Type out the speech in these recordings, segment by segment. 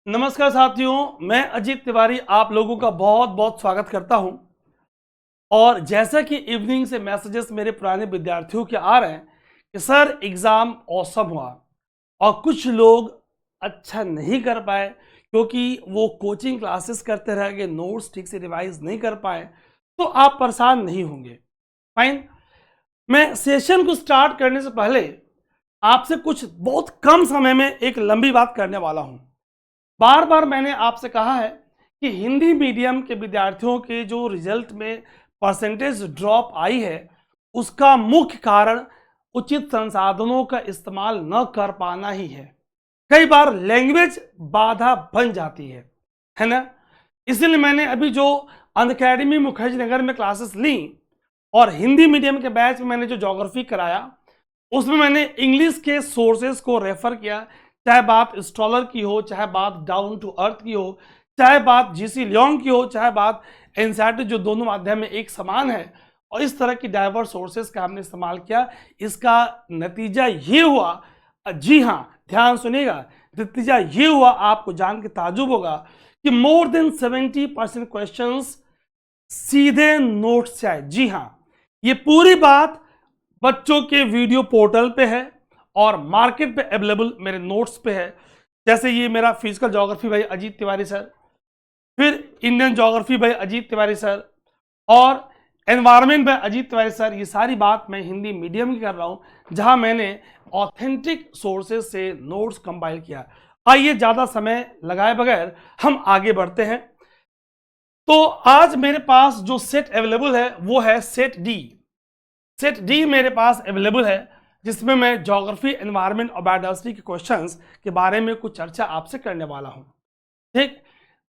नमस्कार साथियों, मैं अजीत तिवारी आप लोगों का बहुत बहुत स्वागत करता हूं। और जैसा कि इवनिंग से मैसेजेस मेरे पुराने विद्यार्थियों के आ रहे हैं कि सर एग्ज़ाम औसम हुआ और कुछ लोग अच्छा नहीं कर पाए क्योंकि वो कोचिंग क्लासेस करते रह गए, नोट्स ठीक से रिवाइज नहीं कर पाए, तो आप परेशान नहीं होंगे। फाइन। मैं सेशन को स्टार्ट करने से पहले आपसे कुछ बहुत कम समय में एक लंबी बात करने वाला हूं। बार बार मैंने आपसे कहा है कि हिंदी मीडियम के विद्यार्थियों के जो रिजल्ट में परसेंटेज ड्रॉप आई है, उसका मुख्य कारण उचित संसाधनों का इस्तेमाल न कर पाना ही है। कई बार लैंग्वेज बाधा बन जाती है ना। इसीलिए मैंने अभी जो अनअकैडमी मुखर्जी नगर में क्लासेस ली और हिंदी मीडियम के बैच में मैंने जो ज्योग्राफी कराया, उसमें मैंने इंग्लिश के सोर्सेज को रेफर किया, चाहे बात स्टॉलर की हो, चाहे बात डाउन टू अर्थ की हो, चाहे बात जीसी लियोंग की हो, चाहे बात एनसीईआरटी जो दोनों माध्यम में एक समान है। और इस तरह की डाइवर्स सोर्सेज का हमने इस्तेमाल किया। इसका नतीजा ये हुआ, जी हाँ ध्यान सुनिएगा, नतीजा ये हुआ, आपको जान के ताजुब होगा कि मोर देन 70% क्वेश्चन सीधे नोट से आए। जी हाँ, ये पूरी बात बच्चों के वीडियो पोर्टल पे है और मार्केट पे अवेलेबल मेरे नोट्स पे है। जैसे ये मेरा फिजिकल ज्योग्राफी भाई अजीत तिवारी सर, फिर इंडियन ज्योग्राफी भाई अजीत तिवारी सर, और एनवायरमेंट भाई अजीत तिवारी सर। ये सारी बात मैं हिंदी मीडियम की कर रहा हूं, जहां मैंने ऑथेंटिक सोर्सेज से नोट्स कंपाइल किया। आइए ज़्यादा समय लगाए बगैर हम आगे बढ़ते हैं। तो आज मेरे पास जो सेट अवेलेबल है वो है सेट डी। सेट डी मेरे पास अवेलेबल है, जिसमें मैं ज्योग्राफी, एनवायरनमेंट और बायोडाइवर्सिटी के क्वेश्चंस के बारे में कुछ चर्चा आपसे करने वाला हूं। ठीक,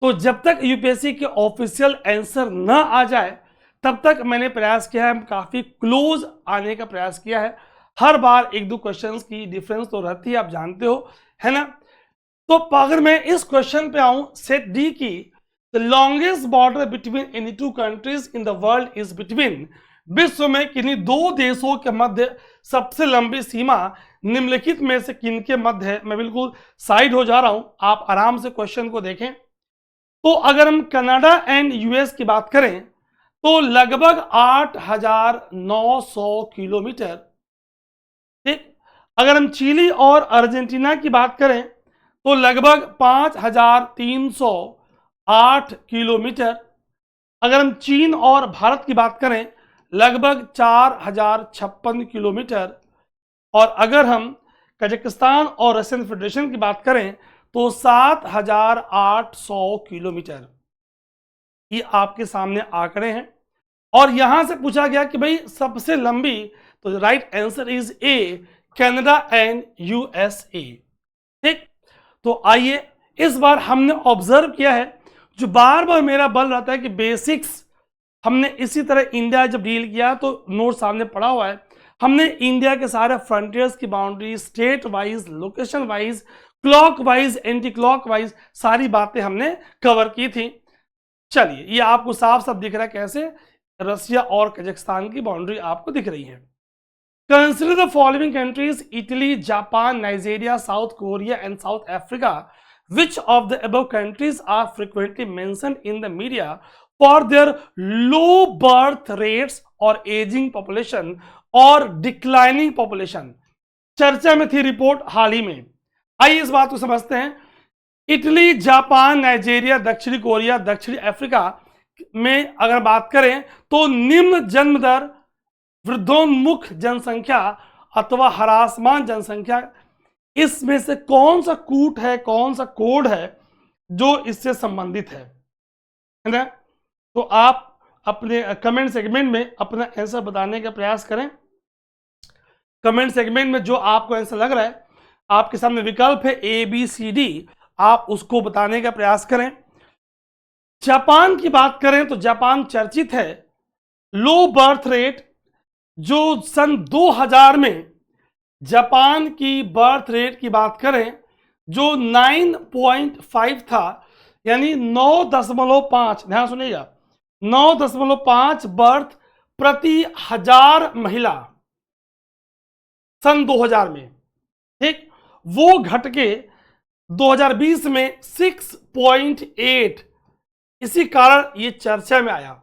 तो जब तक यूपीएससी के ऑफिशियल आंसर न आ जाए तब तक मैंने प्रयास किया है, काफी क्लोज आने का प्रयास किया है। हर बार एक दो क्वेश्चंस की डिफरेंस तो रहती है, आप जानते हो, है ना। तो अगर मैं इस क्वेश्चन पे आऊं सेट डी की, the longest border between any two countries in the world is between, विश्व में किन्हीं दो देशों के मध्य सबसे लंबी सीमा निम्नलिखित में से किनके मध्य है। मैं बिल्कुल साइड हो जा रहा हूं, आप आराम से क्वेश्चन को देखें। तो अगर हम कनाडा एंड यूएस की बात करें तो लगभग 8,900 किलोमीटर। ठीक, अगर हम चिली और अर्जेंटीना की बात करें तो लगभग 5,308 किलोमीटर। अगर हम चीन और भारत की बात करें लगभग 4,056 किलोमीटर। और अगर हम कजाकिस्तान और रशियन फेडरेशन की बात करें तो 7,800 किलोमीटर। ये आपके सामने आंकड़े हैं और यहां से पूछा गया कि भाई सबसे लंबी, तो right answer is a, Canada and USA. ठीक, तो आइए इस बार हमने ऑब्जर्व किया है, जो बार बार मेरा बल रहता है कि बेसिक्स हमने इसी तरह इंडिया जब डील किया तो नोट सामने पड़ा हुआ है। हमने इंडिया के सारे फ्रंटियर्स की boundary, state wise, location wise, clock wise, anti clock wise सारी बातें हमने कवर की थी। चलिए, ये आपको साफ साफ दिख रहा है कैसे रसिया और कजाकिस्तान की बाउंड्री आपको दिख रही है। Consider the following countries: Italy, Japan, Nigeria, South Korea, and South Africa. Which of the above countries are frequently mentioned in the media for their low birth rates or aging population or declining population? चर्चा में थी report हाल ही में। आइए इस बात को समझते हैं। इटली, जापान, नाइजीरिया, दक्षिणी कोरिया, दक्षिणी अफ्रीका में अगर बात करें तो निम्न जन्म दर, वृद्धोन्मुख जनसंख्या अथवा हरासमान जनसंख्या, इसमें से कौन सा कूट है, कौन सा कोड है जो इससे संबंधित है ना। तो आप अपने कमेंट सेगमेंट में अपना आंसर बताने का प्रयास करें। कमेंट सेगमेंट में जो आपको आंसर लग रहा है, आपके सामने विकल्प है ए बी सी डी, आप उसको बताने का प्रयास करें। जापान की बात करें तो जापान चर्चित है लो बर्थ रेट, जो सन 2000 में जापान की बर्थ रेट की बात करें जो 9.5 था, यानी 9.5, ध्यान सुनिएगा, 9.5 बर्थ प्रति 1000 महिला सन 2000 में। ठीक, वो घट के 2020 में 6.8, इसी कारण ये चर्चा में आया।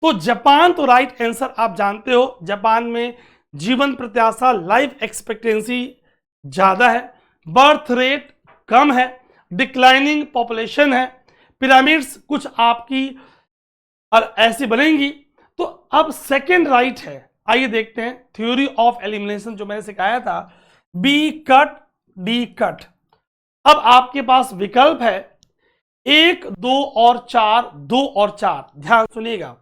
तो जापान तो राइट आंसर, आप जानते हो जापान में जीवन प्रत्याशा लाइफ एक्सपेक्टेंसी ज्यादा है, बर्थ रेट कम है, डिक्लाइनिंग पॉपुलेशन है, पिरामिड्स कुछ आपकी और ऐसी बनेंगी। तो अब सेकंड राइट है। आइए देखते हैं थ्योरी ऑफ एलिमिनेशन जो मैंने सिखाया था, बी कट डी कट। अब आपके पास विकल्प है 1, 2 और 4, 2 और 4। ध्यान सुनिएगा,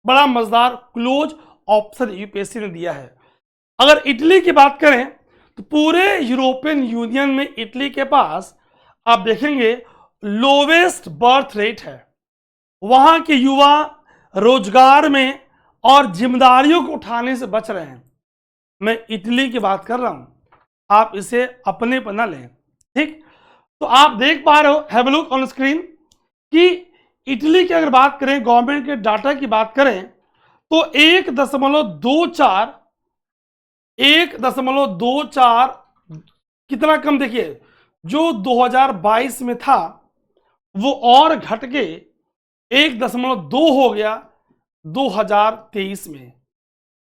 बड़ा मजेदार क्लोज ऑप्शन यूपीएससी ने दिया है। अगर इटली की बात करें तो पूरे यूरोपियन यूनियन में इटली के पास आप देखेंगे लोवेस्ट बर्थ रेट है। वहां के युवा रोजगार में और जिम्मेदारियों को उठाने से बच रहे हैं। मैं इटली की बात कर रहा हूं, आप इसे अपने पर ना लें, ठीक। तो आप देख पा रहे हो, have a look on screen, कि इटली की अगर बात करें, गवर्नमेंट के डाटा की बात करें तो 1.24 कितना कम, देखिए जो 2022 में था वो और घट के 1.2 हो गया 2023 में।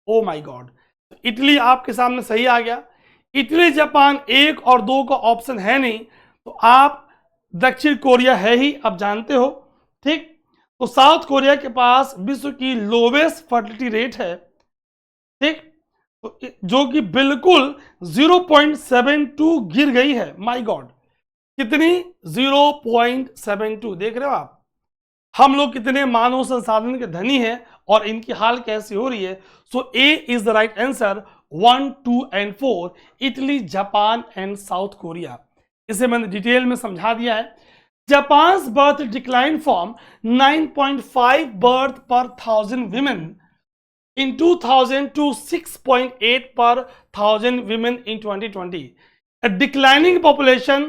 ओ माय गॉड, इटली आपके सामने सही आ गया। इटली जापान 1 और 2 का ऑप्शन है नहीं, तो आप दक्षिण कोरिया है ही, आप जानते हो, ठीक। तो साउथ कोरिया के पास विश्व की लोवेस्ट फर्टिलिटी रेट है, ठीक, तो जो कि बिल्कुल 0.72 गिर गई है। माय गॉड, कितनी, 0.72। देख रहे हो आप हम लोग कितने मानव संसाधन के धनी हैं और इनकी हाल कैसी हो रही है। So A is the right answer, 1, 2 and 4, Italy, Japan and South Korea. इसे मैंने डिटेल में समझा दिया है। Japan's birth decline from 9.5 birth per 1000 women in 2000 to 6.8 per 1000 women in 2020. A declining population,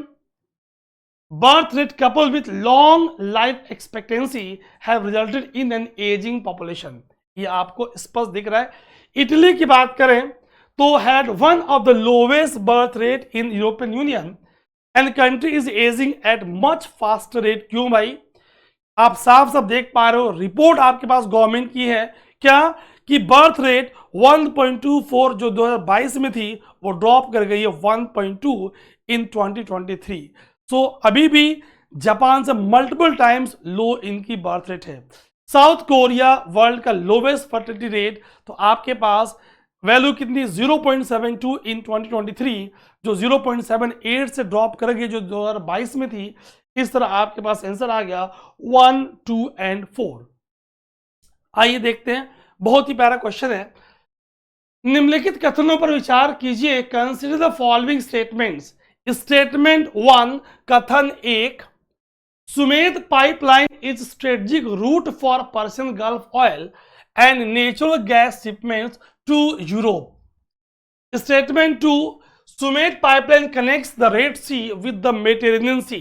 birth rate coupled with long life expectancy have resulted in an aging population. ये आपको स्पष्ट दिख रहा है। इटली की बात करें तो had one of the lowest birth rate in European Union and country is aging at much faster rate। क्यों भाई, आप साफ साफ देख पा रहे हो, रिपोर्ट आपके पास गवर्नमेंट की है क्या, कि बर्थ रेट 1.24 जो 2022 में थी वो ड्रॉप कर गई है 1.2 इन 2023। सो अभी भी जापान से मल्टीपल टाइम्स लो इनकी बर्थ रेट है। साउथ कोरिया वर्ल्ड का लोवेस्ट फर्टिलिटी रेट, तो आपके पास वैल्यू कितनी, 0.72 इन 2023, जो 0.78 से ड्रॉप कर गई जो 2022 में थी। इस तरह आपके पास आंसर आ गया 1, 2 एंड 4। आइए देखते हैं, बहुत ही प्यारा क्वेश्चन है। निम्नलिखित कथनों पर विचार कीजिए, consider the following statements. Statement 1, कथन 1, SUMED pipeline is strategic route for Persian Gulf oil and natural gas shipments to Europe. Statement 2, SUMED pipeline connects the Red Sea with the Mediterranean Sea.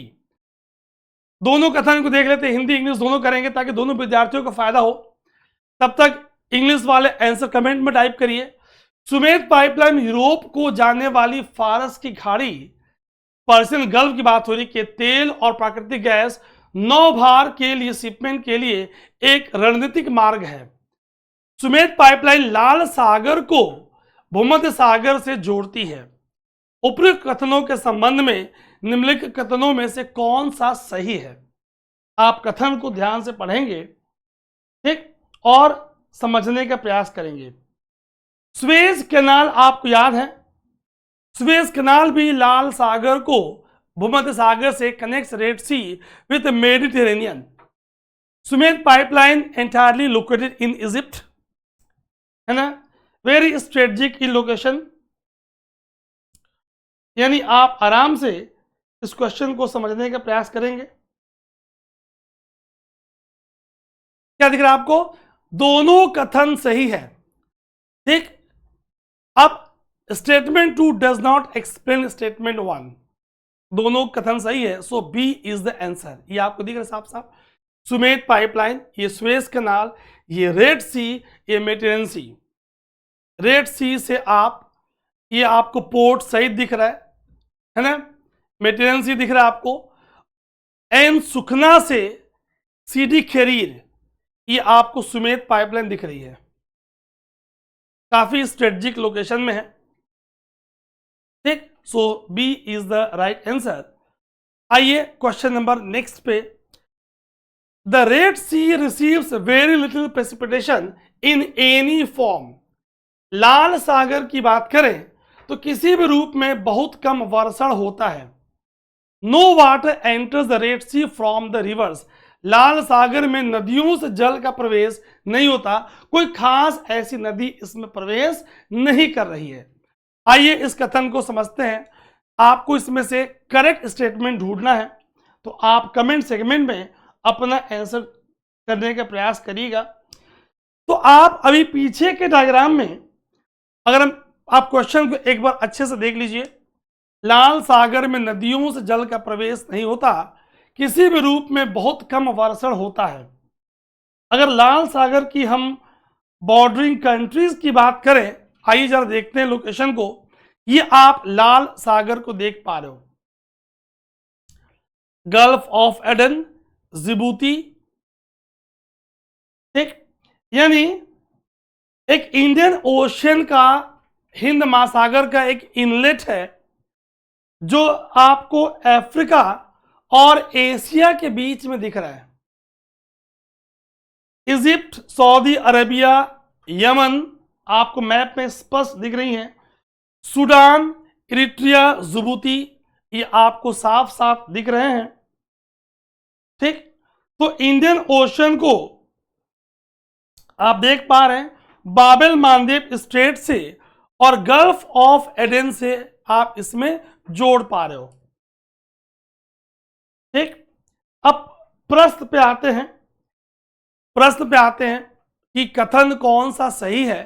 दोनों कथन को देख लेते हैं, Hindi English दोनों करेंगे ताकि दोनों विद्यार्थियों को फायदा हो। तब तक इंग्लिश वाले आंसर कमेंट में टाइप करिए। सुमेध पाइपलाइन यूरोप को जाने वाली फारस की खाड़ी, पर्शियन गल्फ की बात हो रही, के तेल और प्राकृतिक गैस नौभार के लिए शिपमेंट के लिए एक रणनीतिक मार्ग है। सुमेध पाइपलाइन लाल सागर को भूमध्य सागर से जोड़ती है। उपयुक्त कथनों के संबंध में निम्नलिखित कथनों में से कौन सा सही है। आप कथन को ध्यान से पढ़ेंगे, ठीक, और समझने का प्रयास करेंगे। स्वेज कैनाल आपको याद है, स्वेज कैनाल भी लाल सागर को भूमध्य सागर से connects Red Sea with Mediterranean. Sumed pipeline entirely located in Egypt, है ना, वेरी स्ट्रेटेजिक इन लोकेशन। यानी आप आराम से इस क्वेश्चन को समझने का प्रयास करेंगे। क्या दिख रहा है आपको, दोनों कथन सही है, ठीक। अब statement 2 does not explain statement 1, दोनों कथन सही है, सो बी इज द आंसर। ये आपको दिख रहा है साफ साफ, सुमेध पाइपलाइन, ये स्वेज कैनाल, ये रेड सी, ये मेडिटेरेनियन सी। रेड सी से आप, ये आपको पोर्ट सही दिख रहा है ना, मेटेरियल सी दिख रहा है आपको, एन सुखना से सीडी खेरीर, ये आपको सुमेत पाइपलाइन दिख रही है, काफी स्ट्रेटेजिक लोकेशन में है। ठीक, so B is the right answer. आइए क्वेश्चन नंबर नेक्स्ट पे। The Red Sea receives very little precipitation in any form. लाल सागर की बात करें तो किसी भी रूप में बहुत कम वर्षण होता है। No water enters the Red Sea from the rivers. लाल सागर में नदियों से जल का प्रवेश नहीं होता, कोई खास ऐसी नदी इसमें प्रवेश नहीं कर रही है। आइए इस कथन को समझते हैं। आपको इसमें से करेक्ट स्टेटमेंट ढूंढना है, तो आप कमेंट सेगमेंट में अपना आंसर करने का प्रयास करिएगा। तो आप अभी पीछे के डायग्राम में अगर आप क्वेश्चन को एक बार अच्छे से देख लीजिए, लाल सागर में नदियों से जल का प्रवेश नहीं होता, किसी भी रूप में बहुत कम वर्षण होता है। अगर लाल सागर की हम बॉर्डरिंग कंट्रीज की बात करें, आइए जरा देखते हैं लोकेशन को। ये आप लाल सागर को देख पा रहे हो, गल्फ ऑफ एडन, जिबूती। ठीक, यानी एक इंडियन ओशन का, हिंद महासागर का एक इनलेट है जो आपको अफ्रीका और एशिया के बीच में दिख रहा है। इजिप्ट, सऊदी अरेबिया, यमन आपको मैप में स्पष्ट दिख रही हैं। सूडान, इरिट्रिया, जिबूती, ये आपको साफ साफ दिख रहे हैं। ठीक, तो इंडियन ओशन को आप देख पा रहे हैं बाबेल मालदीव स्ट्रेट से और गल्फ ऑफ एडन से आप इसमें जोड़ पा रहे हो। ठीक, अब प्रश्न पे आते हैं। प्रश्न पे आते हैं कि कथन कौन सा सही है।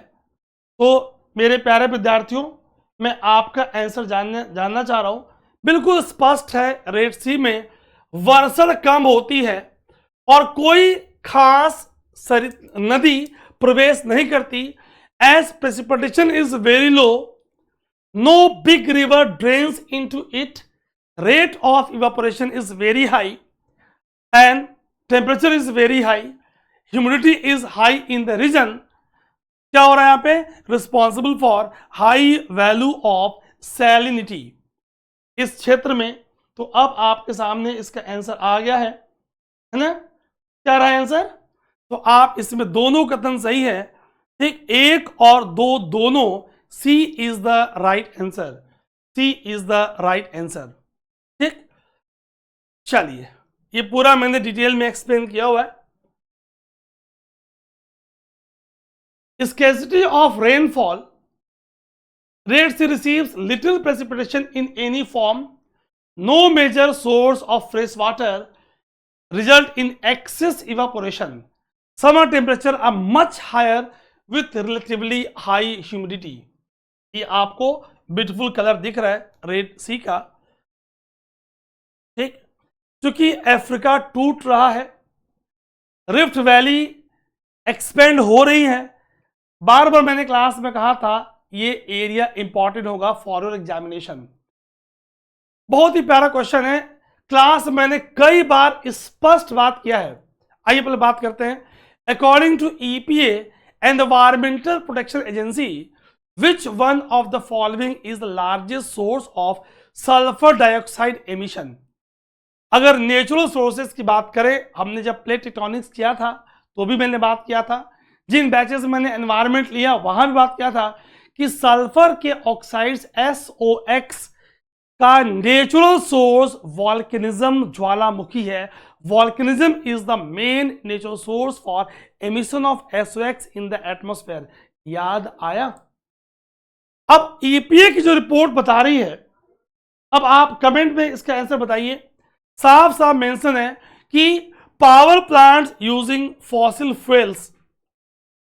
तो मेरे प्यारे विद्यार्थियों, मैं आपका आंसर जानना चाह रहा हूं। बिल्कुल स्पष्ट है, रेड सी में वर्षण कम होती है और कोई खास नदी प्रवेश नहीं करती। As precipitation is very low, no big river drains into it, rate of evaporation is very high and temperature is very high, humidity is high in the region. क्या हो रहा है यहां पे? Responsible for high value of salinity इस क्षेत्र में। तो अब आपके सामने इसका आंसर आ गया है ना? क्या रहा है आंसर? तो आप इसमें दोनों कथन सही है। ठीक, एक और दो दोनों, C is the right answer. C is the right answer. ठीक, चलिए ये पूरा मैंने डिटेल में एक्सप्लेन किया हुआ है। Scarcity of rainfall, Red Sea receives little precipitation in any form, no major source of fresh water, result in excess evaporation, summer temperature are much higher with relatively high humidity। ये आपको beautiful colour दिख रहा है red सी का। ठीक, क्योंकि Africa टूट रहा है, रिफ्ट वैली एक्सपेंड हो रही है। बार बार मैंने क्लास में कहा था ये एरिया इंपॉर्टेंट होगा फॉर योर एग्जामिनेशन। बहुत ही प्यारा क्वेश्चन है, क्लास मैंने कई बार स्पष्ट बात किया है। आइए पहले बात करते हैं। According to EPA and environmental protection agency, which one of the following is the largest source of sulphur dioxide emission. अगर नेचुरल सोर्सेज की बात करें, हमने जब प्लेट टेक्टोनिक्स किया था तो भी मैंने बात किया था, जिन बैचेस में मैंने एनवायरमेंट लिया वहां भी बात किया था कि सल्फर के ऑक्साइड्स SOX का नेचुरल सोर्स वॉल्केनिज्म, ज्वालामुखी है। Volcanism is the main natural source for emission of SOX in the atmosphere. याद आया? अब ईपीए की जो रिपोर्ट बता रही है, अब आप कमेंट में इसका आंसर बताइए। साफ साफ मेंशन है कि power plants using fossil fuels,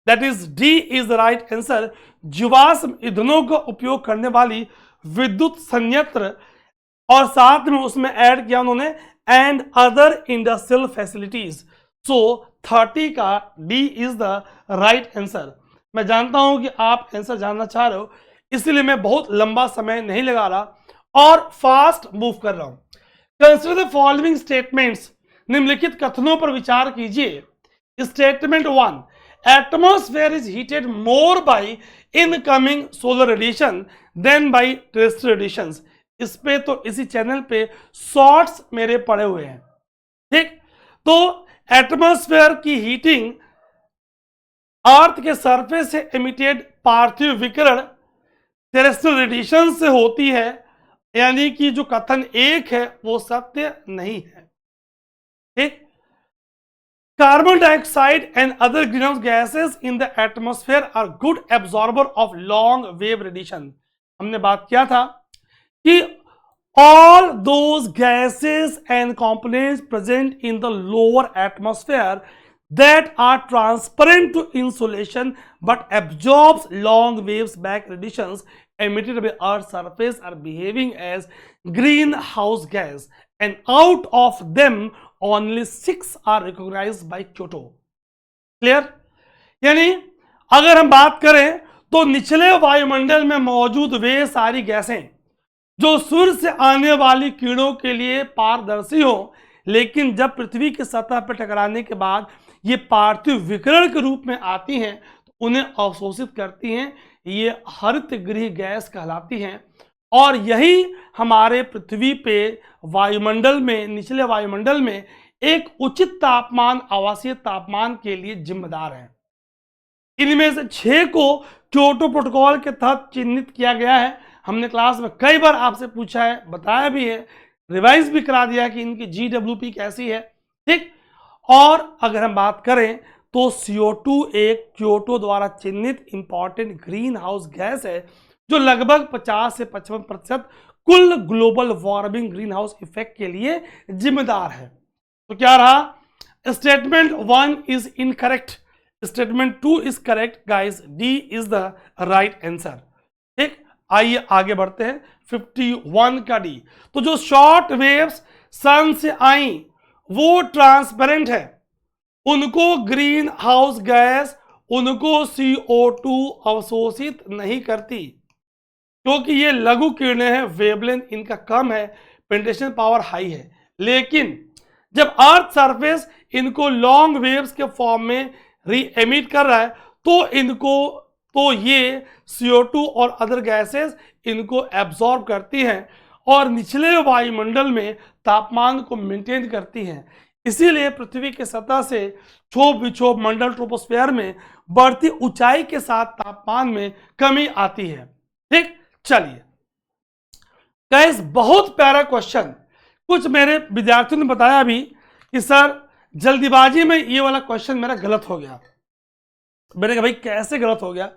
that is D is the right answer. जीवाश्म ईंधनों का उपयोग करने वाली विद्युत संयंत्र, और साथ में उसमें ऐड किया उन्होंने एंड अदर इंडस्ट्रियल फैसिलिटीज। सो 30 का D is the right answer. मैं जानता हूं कि आप आंसर जानना चाह रहे हो, इसलिए मैं बहुत लंबा समय नहीं लगा रहा और फास्ट मूव कर रहा हूं। कंसिडर द फॉलोइंग स्टेटमेंट्स, निम्नलिखित कथनों पर विचार कीजिए। Statement 1, atmosphere is heated more by incoming solar radiation than by terrestrial radiations. इस पे तो इसी चैनल पे शॉर्ट्स मेरे पड़े हुए हैं, ठीक। तो एटमॉस्फेयर की हीटिंग अर्थ के सरफेस से एमिटेड पार्थिव विकिरण टेरेस्ट्रियल रेडिएशन से होती है, यानी कि जो कथन एक है वो सत्य नहीं है, ठीक। Carbon dioxide and other green house gases in the atmosphere are good absorber of long wave radiation. हमने बात किया था कि all those gases and components present in the lower atmosphere that are transparent to insolation but absorbs long waves back radiations emitted by Earth's surface are behaving as greenhouse gas, and out of them only 6 are recognized by Kyoto. Clear? यानी अगर हम बात करें तो निचले वायुमंडल में मौजूद वे सारी गैसें जो सूर्य से आने वाली किरणों के लिए पारदर्शी हो, लेकिन जब पृथ्वी की सतह पर टकराने के बाद ये पार्थिव विकिरण के रूप में आती हैं तो उन्हें अवशोषित करती हैं, ये हरित गृह गैस कहलाती हैं। और यही हमारे पृथ्वी पे वायुमंडल में, निचले वायुमंडल में एक उचित तापमान, आवासीय तापमान के लिए जिम्मेदार है। इनमें से 6 को क्योटो प्रोटोकॉल के तहत चिन्हित किया गया है। हमने क्लास में कई बार आपसे पूछा है, बताया भी है, रिवाइज भी करा दिया कि इनकी GWP कैसी है, ठीक। और अगर हम बात करें तो CO2 एक क्योटो द्वारा चिन्हित इंपॉर्टेंट ग्रीन हाउस गैस है जो लगभग 50 से 55% कुल global warming green house effect के लिए जिम्मेदार है। तो क्या रहा? Statement 1 is incorrect, statement 2 is correct guys, D is the right answer, ठीक। आइए आगे बढ़ते हैं। 51 का डी, तो जो शॉर्ट वेव्स सन से आई वो ट्रांसपेरेंट है, उनको ग्रीन हाउस गैस, उनको CO2 अवशोषित नहीं करती क्योंकि ये लघु किरणें हैं, वेवलेंथ इनका कम है, पेनिट्रेशन पावर हाई है। लेकिन जब अर्थ सरफेस इनको लॉन्ग वेव्स के फॉर्म में री एमिट कर रहा है तो ये CO2 और अदर गैसेस इनको एब्जॉर्ब करती हैं और निचले वायुमंडल में तापमान को मेंटेन करती हैं। इसीलिए पृथ्वी की सतह से क्षोभ विक्षोभ मंडल ट्रोपोस्फेयर में बढ़ती ऊंचाई के साथ तापमान में कमी आती है, ठीक। चलिए गाइस, बहुत प्यारा क्वेश्चन। कुछ मेरे विद्यार्थियों ने बताया भी कि सर जल्दीबाजी में ये वाला क्वेश्चन मेरा गलत हो गया। मैंने कहा भाई कैसे गलत हो गया?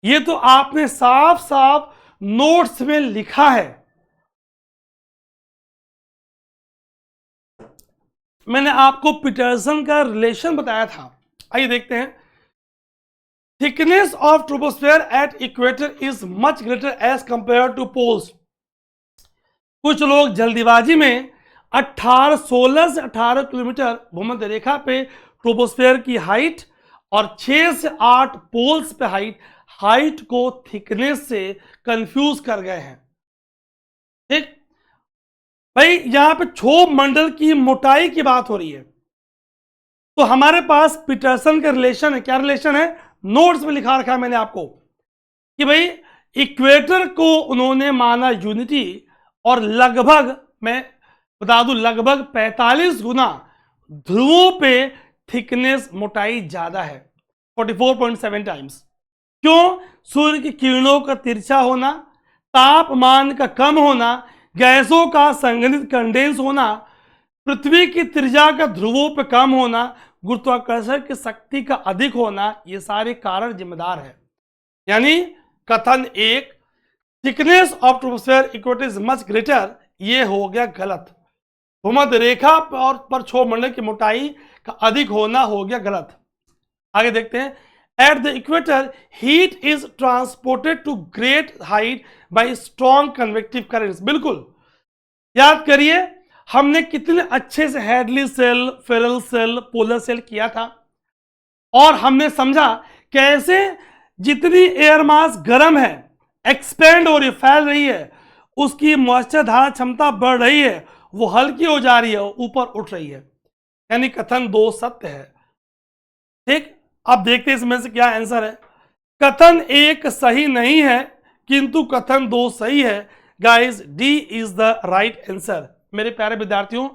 ये तो आपने साफ साफ नोट्स में लिखा है। मैंने आपको पीटरसन का रिलेशन बताया था। आइए देखते हैं। Thickness of troposphere at equator is much greater as compare to poles. कुछ लोग जल्दीबाजी में 16 से 18 किलोमीटर भूमध्य रेखा पे ट्रोपोस्फेयर की हाइट और 6 से 8 पोल्स पे हाइट को थिकनेस से कंफ्यूज कर गए हैं, ठीक। भाई यहां पे क्षोभ मंडल की मोटाई की बात हो रही है, तो हमारे पास पीटरसन का रिलेशन है। क्या रिलेशन है? नोट्स में लिखा रखा है मैंने आपको कि भाई इक्वेटर को उन्होंने माना यूनिटी और लगभग, मैं बता दूं, लगभग 45 गुना ध्रुवों पे थिकनेस, मोटाई ज्यादा है, 44.7 टाइम्स। क्यों? सूर्य की किरणों का तिरछा होना, तापमान का कम होना, गैसों का संघनित कंडेंस होना, पृथ्वी की त्रिज्या का ध्रुवों पर कम होना, गुरुत्वाकर्षण की शक्ति का अधिक होना, ये सारे कारण जिम्मेदार है। यानी कथन एक, thickness of troposphere equator is much greater, ये हो गया गलत। भूमध्य रेखा पर क्षोभ मंडल की मोटाई का अधिक होना हो गया गलत। आगे देखते हैं। At the equator heat is transported to great height by strong convective currents. बिल्कुल याद करिए हमने कितने अच्छे से Hadley cell, Ferrel cell, polar cell किया था और हमने समझा कैसे जितनी एयर मास गर्म है, एक्सपेंड हो रही, फैल रही है, उसकी मॉइस्चर धारण क्षमता बढ़ रही है, वो हल्की हो जा रही है, ऊपर उठ रही है। यानी कथन 2 सत्य है। ठीक, अब देखते हैं इसमें से क्या आंसर है। कथन 1 सही नहीं है, किंतु कथन 2 सही है। Guys, D is the right answer. मेरे प्यारे विद्यार्थियों,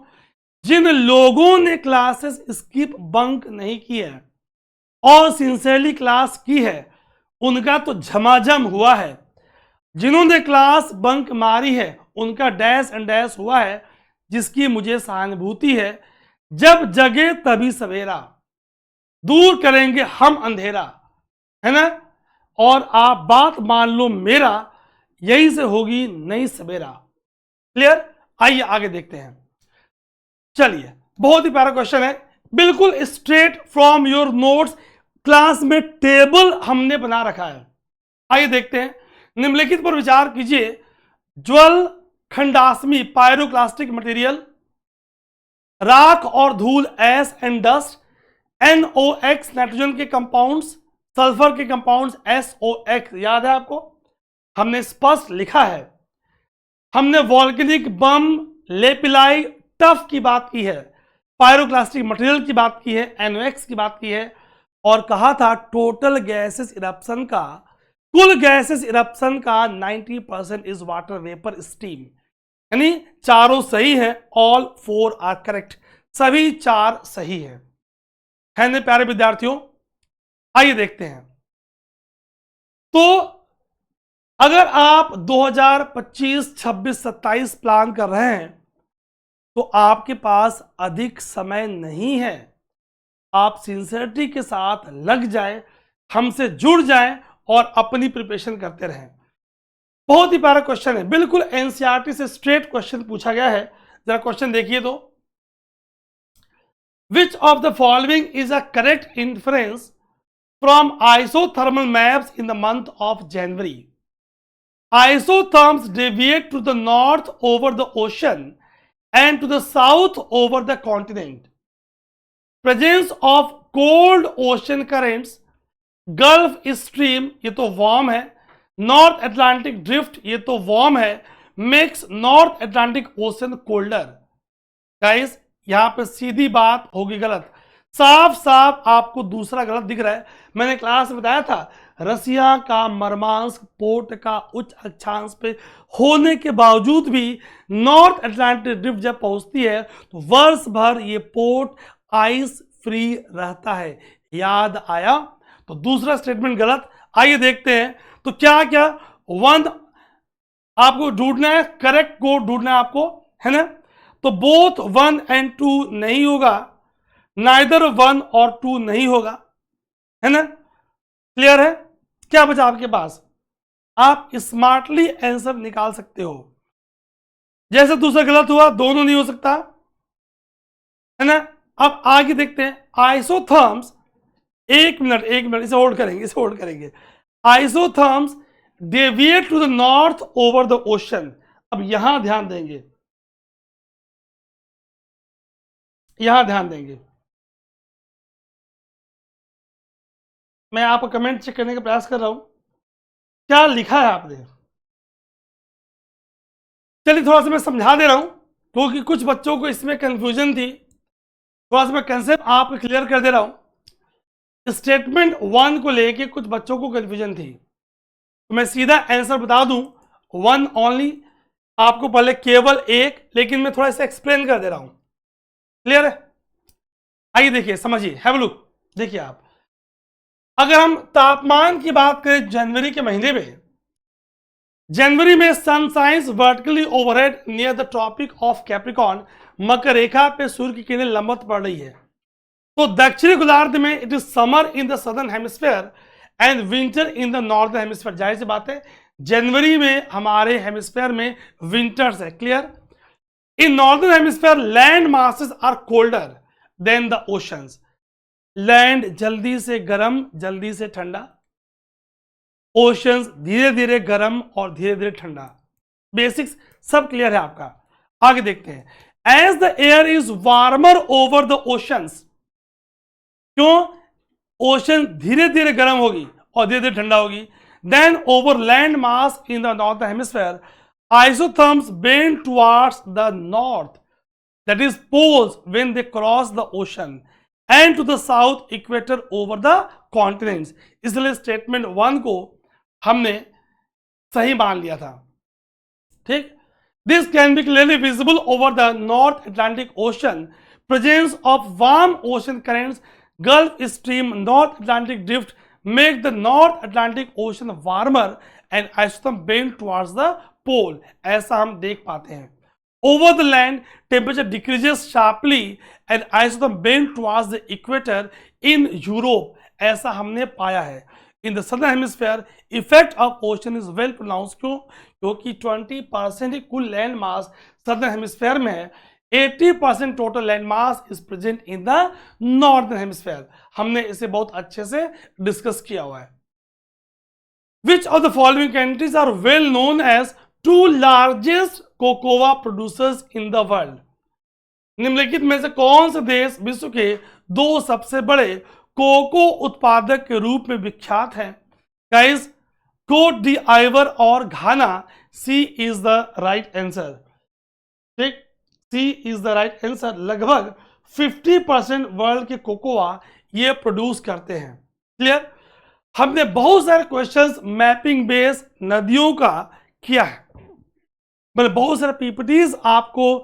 जिन लोगों ने क्लासेस स्किप बंक नहीं की है और सिंसियरली क्लास की है, उनका तो झमाझम हुआ है। जिन्होंने क्लास बंक मारी है, उनका डैश एंड डैश हुआ है, जिसकी मुझे सहानुभूति है। जब जगे तभी सवेरा, दूर करेंगे हम अंधेरा, है ना। और आप बात मान लो मेरा, यही से होगी नई सवेरा। क्लियर? आइए आगे देखते हैं। चलिए, बहुत ही प्यारा क्वेश्चन है, बिल्कुल straight from your notes. Class में टेबल हमने बना रखा है। आइए देखते हैं। निम्नलिखित पर विचार कीजिए। ज्वल खंडास्मी पायरोक्लास्टिक मटेरियल, राख और धूल S and dust, NOx nitrogen के कंपाउंड्स, सल्फर के कंपाउंड्स SOX। याद है आपको, हमने स्पष्ट लिखा है। हमने वॉल्केनिक बम, लेपिलाई, टफ की बात की है, पायरोक्लास्टिक मटेरियल की बात की है, NOx की बात की है, और कहा था टोटल गैसेस इरप्शन का, कुल गैसेस इरप्शन का 90% इज वाटर वेपर स्टीम। यानी चारों सही है, ऑल 4 आर करेक्ट, सभी 4 सही है ना प्यारे विद्यार्थियों। आइए देखते हैं। तो अगर आप 2025, 26, 27 प्लान कर रहे हैं, तो आपके पास अधिक समय नहीं है। आप सिंसियरिटी के साथ लग जाएं, हमसे जुड़ जाएं और अपनी प्रिपरेशन करते रहें। बहुत ही प्यारा क्वेश्चन है, बिल्कुल एनसीईआरटी से स्ट्रेट क्वेश्चन पूछा गया है। जरा क्वेश्चन देखिए तो, which of the following is a correct inference from isothermal maps in the month of January? Isotherms deviate to the north over the ocean and to the south over the continent. Presence of cold ocean currents, gulf stream ये तो warm है, north Atlantic drift ये तो warm है, makes north Atlantic ocean colder. Guys, यहां पे सीधी बात होगी गलत, साफ साफ आपको दूसरा गलत दिख रहा है। मैंने क्लास में बताया था, रसिया का मरमांस्क पोर्ट का उच्च अक्षांश पे होने के बावजूद भी नॉर्थ अटलांटिक ड्रिफ्ट जब पहुंचती है तो वर्ष भर ये पोर्ट आइस फ्री रहता है। याद आया? तो दूसरा स्टेटमेंट गलत। आइए देखते हैं तो क्या क्या 1 आपको ढूंढना है, करेक्ट कोड ढूंढना है आपको, है ना। तो बोथ 1 and 2 नहीं होगा, नाइदर 1 और 2 नहीं होगा, है ना। क्लियर है? क्या बचा आपके पास? आप स्मार्टली आंसर निकाल सकते हो। जैसे दूसरा गलत हुआ, दोनों नहीं हो सकता, है ना। अब आगे देखते हैं। आइसोथर्म्स, एक मिनट इसे होल्ड करेंगे, isotherms deviate to the north over the ocean. अब यहां ध्यान देंगे, मैं आपका कमेंट चेक करने का प्रयास कर रहा हूं, क्या लिखा है आपने। चलिए थोड़ा सा मैं समझा दे रहा हूं, क्योंकि कुछ बच्चों को इसमें कंफ्यूजन थी, थोड़ा सा मैं कंसेप्ट आपको क्लियर कर दे रहा हूं। स्टेटमेंट 1 को लेके कुछ बच्चों को कंफ्यूजन थी, तो मैं सीधा आंसर बता दूं, 1 ओनली। आपको पहले केवल 1, लेकिन मैं थोड़ा सा एक्सप्लेन कर दे रहा हूं। क्लियर है? आइए देखिए, समझिए, हैव अ लुक। देखिए आप, अगर हम तापमान की बात करें जनवरी के महीने में, जनवरी में sun shines vertically overhead near the Tropic of Capricorn, मकर रेखा पे सूर्य की किरणें लंबवत पड़ रही है। तो दक्षिणी गोलार्ध में it is summer in the southern hemisphere and winter in the northern hemisphere. जाहिर सी बात है, जनवरी में हमारे हेमिस्फीयर में विंटर्स है। Clear? In northern hemisphere land masses are colder than the oceans. Land जल्दी से गर्म, जल्दी से ठंडा, ओशंस धीरे धीरे गर्म और धीरे धीरे ठंडा। बेसिक्स सब क्लियर है आपका। आगे देखते हैं। As the air is warmer over the oceans, क्यों? ओशन धीरे धीरे गर्म होगी और धीरे धीरे ठंडा होगी। Then over land mass in the northern hemisphere, isotherms bend towards the north, that is poles, when they cross the ocean, and to the south equator over the continents. इसलिए स्टेटमेंट 1 को हमने सही मान लिया था, ठीक। This can be clearly visible over the North Atlantic Ocean. Presence of warm ocean currents, Gulf Stream, North Atlantic drift make the North Atlantic Ocean warmer and isotherm bend towards the pole. ऐसा हम देख पाते हैं. Over the land, temperature decreases sharply and isotherm bend towards the equator in Europe. ऐसा हमने पाया है. In the southern hemisphere, effect of ocean is well pronounced. क्यों? क्योंकि 20% ही कुल लैंड मास southern hemisphere में है. 80% total land mass is present in the northern hemisphere. हमने इसे बहुत अच्छे से डिस्कस किया हुआ है. Which of the following countries are well known as two largest cocoa producers in the world? निम्नलिखित में से कौन से देश विश्व के दो सबसे बड़े कोको उत्पादक के रूप में विख्यात हैं? गाइस, कोट डी आइवर और घाना. सी इज द राइट आंसर, ठीक. सी इज द राइट आंसर. लगभग 50% वर्ल्ड के कोकोआ ये प्रोड्यूस करते हैं. क्लियर. हमने बहुत सारे क्वेश्चंस मैपिंग बेस्ड नदियों का किया है. मतलब बहुत सारे पीपीटीज आपको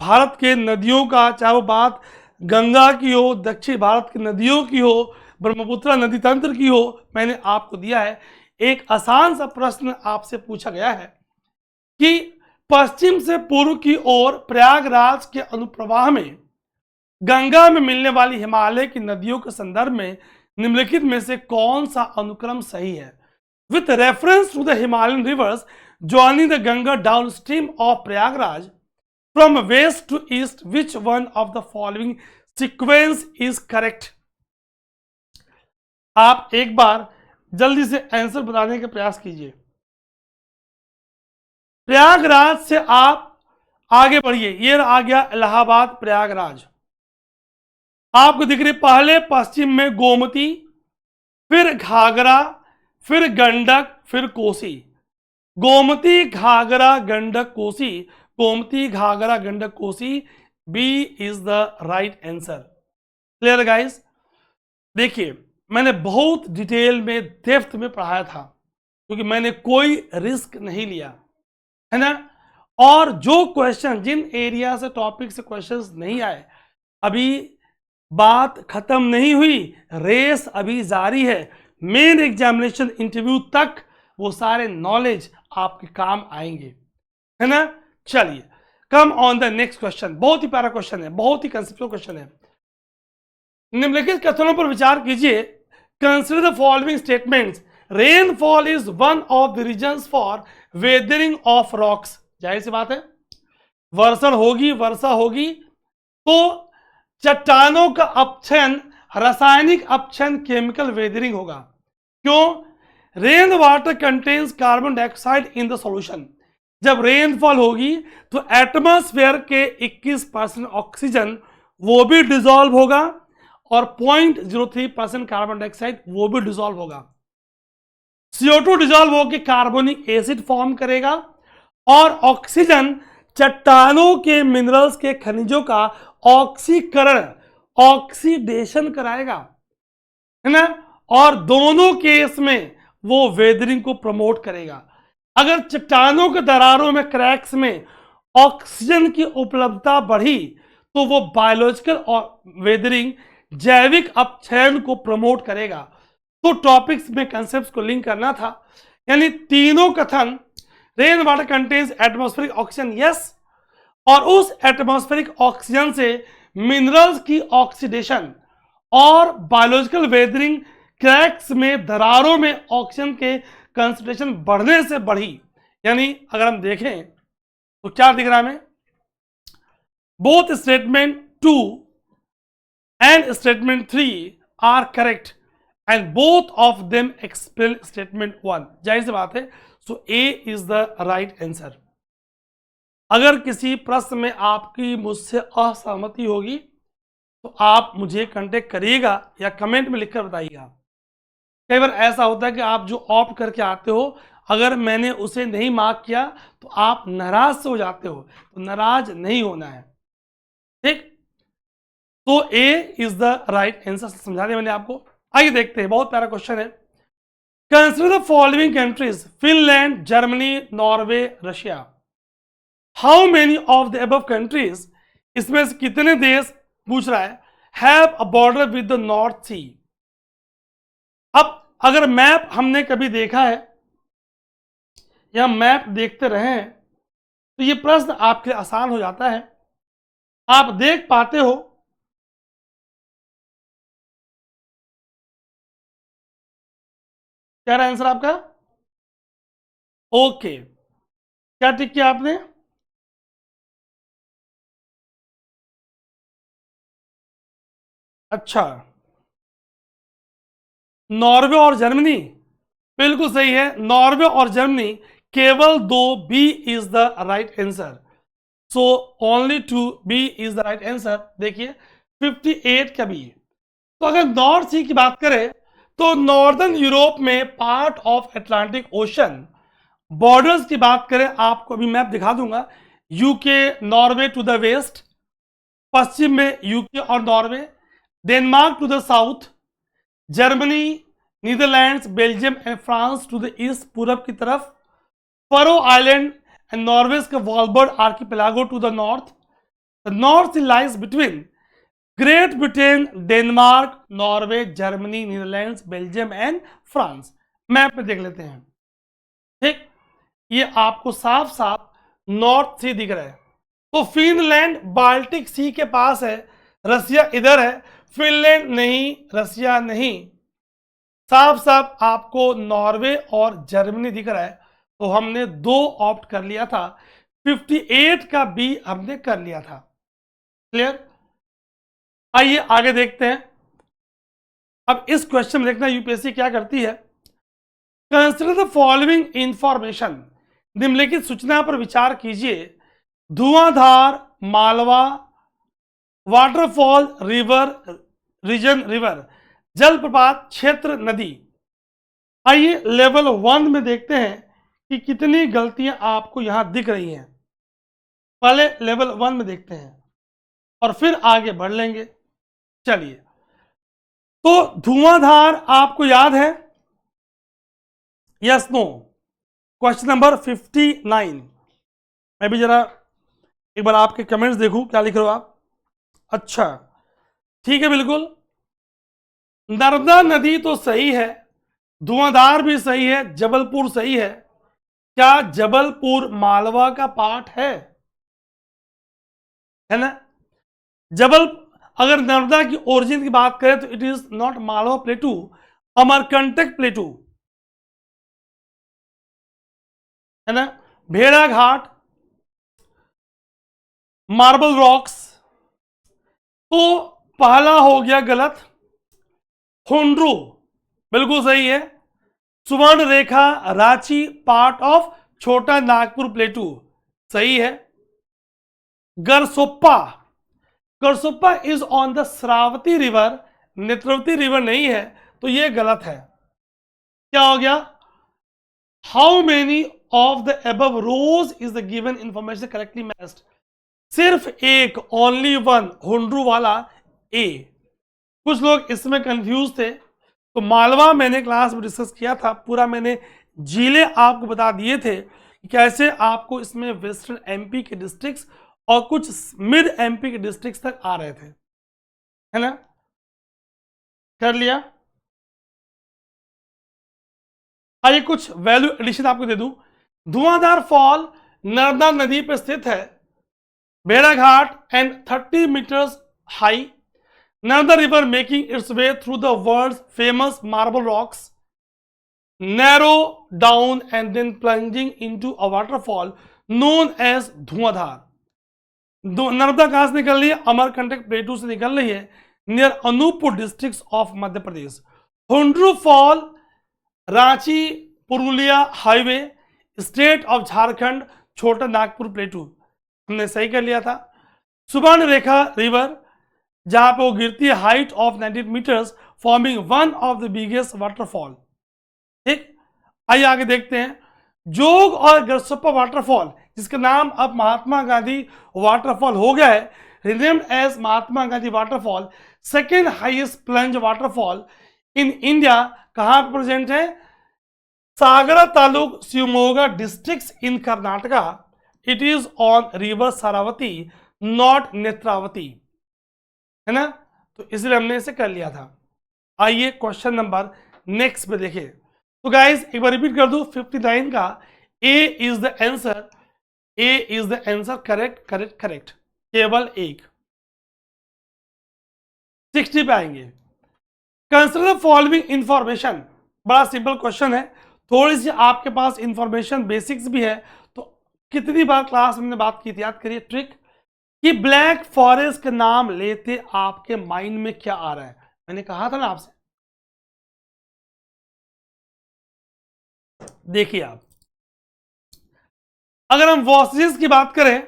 भारत के नदियों का, चाहे वो बात गंगा की हो, दक्षिण भारत की नदियों की हो, ब्रह्मपुत्र नदी तंत्र की हो, मैंने आपको दिया है. एक आसान सा प्रश्न आपसे पूछा गया है कि पश्चिम से पूर्व की ओर प्रयागराज के अनुप्रवाह में गंगा में मिलने वाली हिमालय की नदियों के संदर्भ में निम्नलिखित में से कौन सा अनुक्रम सही है? With reference to the Himalayan rivers joining the Ganga downstream of Prayagraj from west to east, which one of the following sequence is correct? आप एक बार जल्दी से आंसर बताने का प्रयास कीजिए. प्रयागराज से आप आगे बढ़िए. ये आ गया इलाहाबाद प्रयागराज. आपको दिख रही पहले पश्चिम में गोमती, फिर घाघरा, फिर गंडक, फिर Kosi. Gomti, Ghaghara, Gandak, Kosi. Gomti, Ghaghara, Gandak, Kosi. B is the right answer. Clear guys. देखिए, मैंने बहुत डिटेल में, डेप्थ में पढ़ाया था, क्योंकि मैंने कोई रिस्क नहीं लिया, है ना. और जो क्वेश्चन, जिन एरिया से, टॉपिक से क्वेश्चंस नहीं आए, अभी बात खत्म नहीं हुई, रेस अभी जारी है. मेन एग्जामिनेशन इंटरव्यू तक वो सारे नॉलेज आपके काम आएंगे, है ना. चलिए, come on the next question. बहुत ही प्यारा क्वेश्चन है, बहुत ही कंसेप्चुअल क्वेश्चन है. निम्नलिखित कथनों पर विचार कीजिए. Consider the following statements. Rainfall is one of the reasons for weathering of rocks. जाहिर सी बात है, वर्षा होगी तो चट्टानों का अपक्षय, रासायनिक अपक्षय, केमिकल वेदरिंग होगा. क्यों? Rain water contains carbon dioxide in the solution. जब रेनफॉल होगी तो एटमॉस्फेयर के 21% ऑक्सीजन वो भी डिसॉल्व होगा और 0.03% कार्बन डाइऑक्साइड वो भी डिसॉल्व होगा. CO2 डिसॉल्व होकर कार्बोनिक एसिड फॉर्म करेगा और ऑक्सीजन चट्टानों के मिनरल्स के खनिजों का ऑक्सीकरण, ऑक्सीडेशन कराएगा, है ना. और दोनों केस में वो वेदरिंग को प्रमोट करेगा. अगर चट्टानों के दरारों में, क्रैक्स में ऑक्सीजन की उपलब्धता बढ़ी तो वो बायोलॉजिकल वेदरिंग, जैविक अपक्षयन को प्रमोट करेगा. तो टॉपिक्स में कंसेप्ट्स को लिंक करना था. यानी तीनों कथन, rain water contains atmospheric oxygen, yes, और उस एटमॉस्फेरिक ऑक्सीजन से मिनरल्स की ऑक्सीडेशन और बायोलॉजिकल वेदरिंग, क्रैक्स में, दरारों में ऑक्सीजन के कंसंट्रेशन बढ़ने से बढ़ी. यानी अगर हम देखें तो क्या दिख रहा है हमें? Both statement 2 and statement 3 are correct and both of them explain statement 1. जाहिर सी बात है. So A is the right answer. अगर किसी प्रश्न में आपकी मुझसे असहमति होगी तो आप मुझे कांटेक्ट करिएगा या कमेंट में लिखकर बताइएगा. कई बार ऐसा होता है कि आप जो ऑप्ट करके आते हो अगर मैंने उसे नहीं मार्क किया तो आप नाराज से हो जाते हो, तो नाराज नहीं होना है, ठीक। तो ए इज द राइट आंसर, समझा दिया मैंने आपको। आइए देखते हैं, बहुत प्यारा क्वेश्चन है। Consider the following countries, Finland, Germany, Norway, Russia. How many of the above countries, इसमें से कितने देश पूछ रहा है, have a border with the North Sea. अब अगर मैप हमने कभी देखा है या मैप देखते रहे हैं तो ये प्रश्न आपके लिए आसान हो जाता है, आप देख पाते हो। क्या रहा आंसर आपका? ओके, क्या टिक किया आपने? अच्छा, नॉर्वे और जर्मनी, बिल्कुल सही है, नॉर्वे और जर्मनी, केवल दो, B is the right answer. So only two, B is the right answer. देखिए 58 का बी। तो अगर नॉर्थ सी की बात करें तो नॉर्दर्न यूरोप में part of Atlantic Ocean, borders की बात करें, आपको अभी मैप दिखा दूंगा, UK, Norway to the west, पश्चिम में यूके और Norway, Denmark to the south, Germany, Netherlands, Belgium and France to the east, पूरब की तरफ, फरो आइलैंड एंड नॉर्वे का Svalbard archipelago to the north. The north lies between Great Britain, Denmark, Norway, Germany, Netherlands, Belgium and France. Map में देख लेते हैं, ठीक। ये आपको साफ साफ नॉर्थ सी दिख रहा है। तो फिनलैंड बाल्टिक सी के पास है, रसिया इधर है, फिनलैंड नहीं, रसिया नहीं, साफ साफ आपको नॉर्वे और जर्मनी दिख रहा है। तो हमने दो ऑप्ट कर लिया था, 58 का बी हमने कर लिया था। क्लियर? आइए आगे देखते हैं। अब इस क्वेश्चन में देखना यूपीएससी क्या करती है। कंसिडर द फॉलोइंग इंफॉर्मेशन, निम्नलिखित सूचना पर विचार कीजिए। Dhuandhar, Malwa, waterfall, river, region, river, जलप्रपात, क्षेत्र, नदी। आइए लेवल 1 में देखते हैं कि कितनी गलतियां आपको यहां दिख रही हैं। पहले लेवल 1 में देखते हैं और फिर आगे बढ़ लेंगे। चलिए, तो धुआंधार आपको याद है? Yes no? Question number 59। मैं भी जरा एक बार आपके कमेंट्स देखूं, क्या लिख रहे हो आप? अच्छा, ठीक है, बिल्कुल। नर्मदा नदी तो सही है, धुआंधार भी सही है, जबलपुर सही है। क्या जबलपुर मालवा का पार्ट है ना? जबल, अगर नर्मदा की ओरिजिन की बात करें तो it is not Malwa प्लेटू, Amarkantak प्लेटू, है ना? भेड़ा घाट, मार्बल रॉक्स, तो पहला हो गया गलत। हुंड्रू बिल्कुल सही है। सुवर्ण रेखा, रांची पार्ट ऑफ छोटा नागपुर प्लेटू, सही है। Gersoppa, Gersoppa is on the Sharavati river, Netravati river नहीं है, तो ये गलत है। क्या हो गया? How many of the above rows is the given information correctly matched? सिर्फ एक, ओनली वन, हुंड्रू वाला ए। कुछ लोग इसमें कंफ्यूज थे, तो मालवा मैंने क्लास में डिस्कस किया था, पूरा मैंने जिले आपको बता दिए थे कि कैसे आपको इसमें वेस्टर्न एमपी के डिस्ट्रिक्ट्स और कुछ मिड एमपी के डिस्ट्रिक्ट्स तक आ रहे थे, है ना? कर लिया। आइए कुछ वैल्यू एडिशन आपको दे दूं। धुआंधार फॉल नर्मदा नदी पर स्थित है, भेड़ाघाट and 30 metres high, Narmada river making its way through the world famous marble rocks, narrow down and then plunging into a waterfall known as धुआंधार। नर्मदा कहां से निकल रही है? अमरकंटक प्लेटू से निकल रही है, near Anuppur district of Madhya Pradesh. Hundru fall Ranchi Purulia highway, state of Jharkhand, छोटा नागपुर प्लेटू, हमने सही कर लिया था। सुवर्ण रेखा रिवर, जहां पे वो गिरती है, height of 90 metres, forming one of the biggest waterfall. ठीक, आइए आगे देखते हैं। जोग और गरसप्पा वाटरफॉल, जिसका नाम अब महात्मा गांधी वाटरफॉल हो गया है, renamed as Mahatma Gandhi waterfall, second highest plunge waterfall in India, कहां पर प्रेजेंट है? Sagara taluk, Shivamogga district in Karnataka. It is on river Sharavati, not Netravati, है ना। तो इसलिए हमने इसे कर लिया था। आइए क्वेश्चन नंबर नेक्स्ट पे देखें। तो गाइस एक बार रिपीट कर दूं, 59 का A is the answer, A is the answer, correct correct correct, केवल एक। 60 पे आएंगे। कंसिडर द फॉलोइंग इंफॉर्मेशन, बड़ा सिंपल क्वेश्चन है, थोड़ी सी आपके पास इंफॉर्मेशन बेसिक्स भी है। तो कितनी बार क्लास हमने बात की थी, याद करिए ट्रिक, कि ब्लैक फॉरेस्ट का नाम लेते आपके माइंड में क्या आ रहा है? मैंने कहा था ना आपसे, देखिए आप, अगर हम वॉसेजेस की बात करें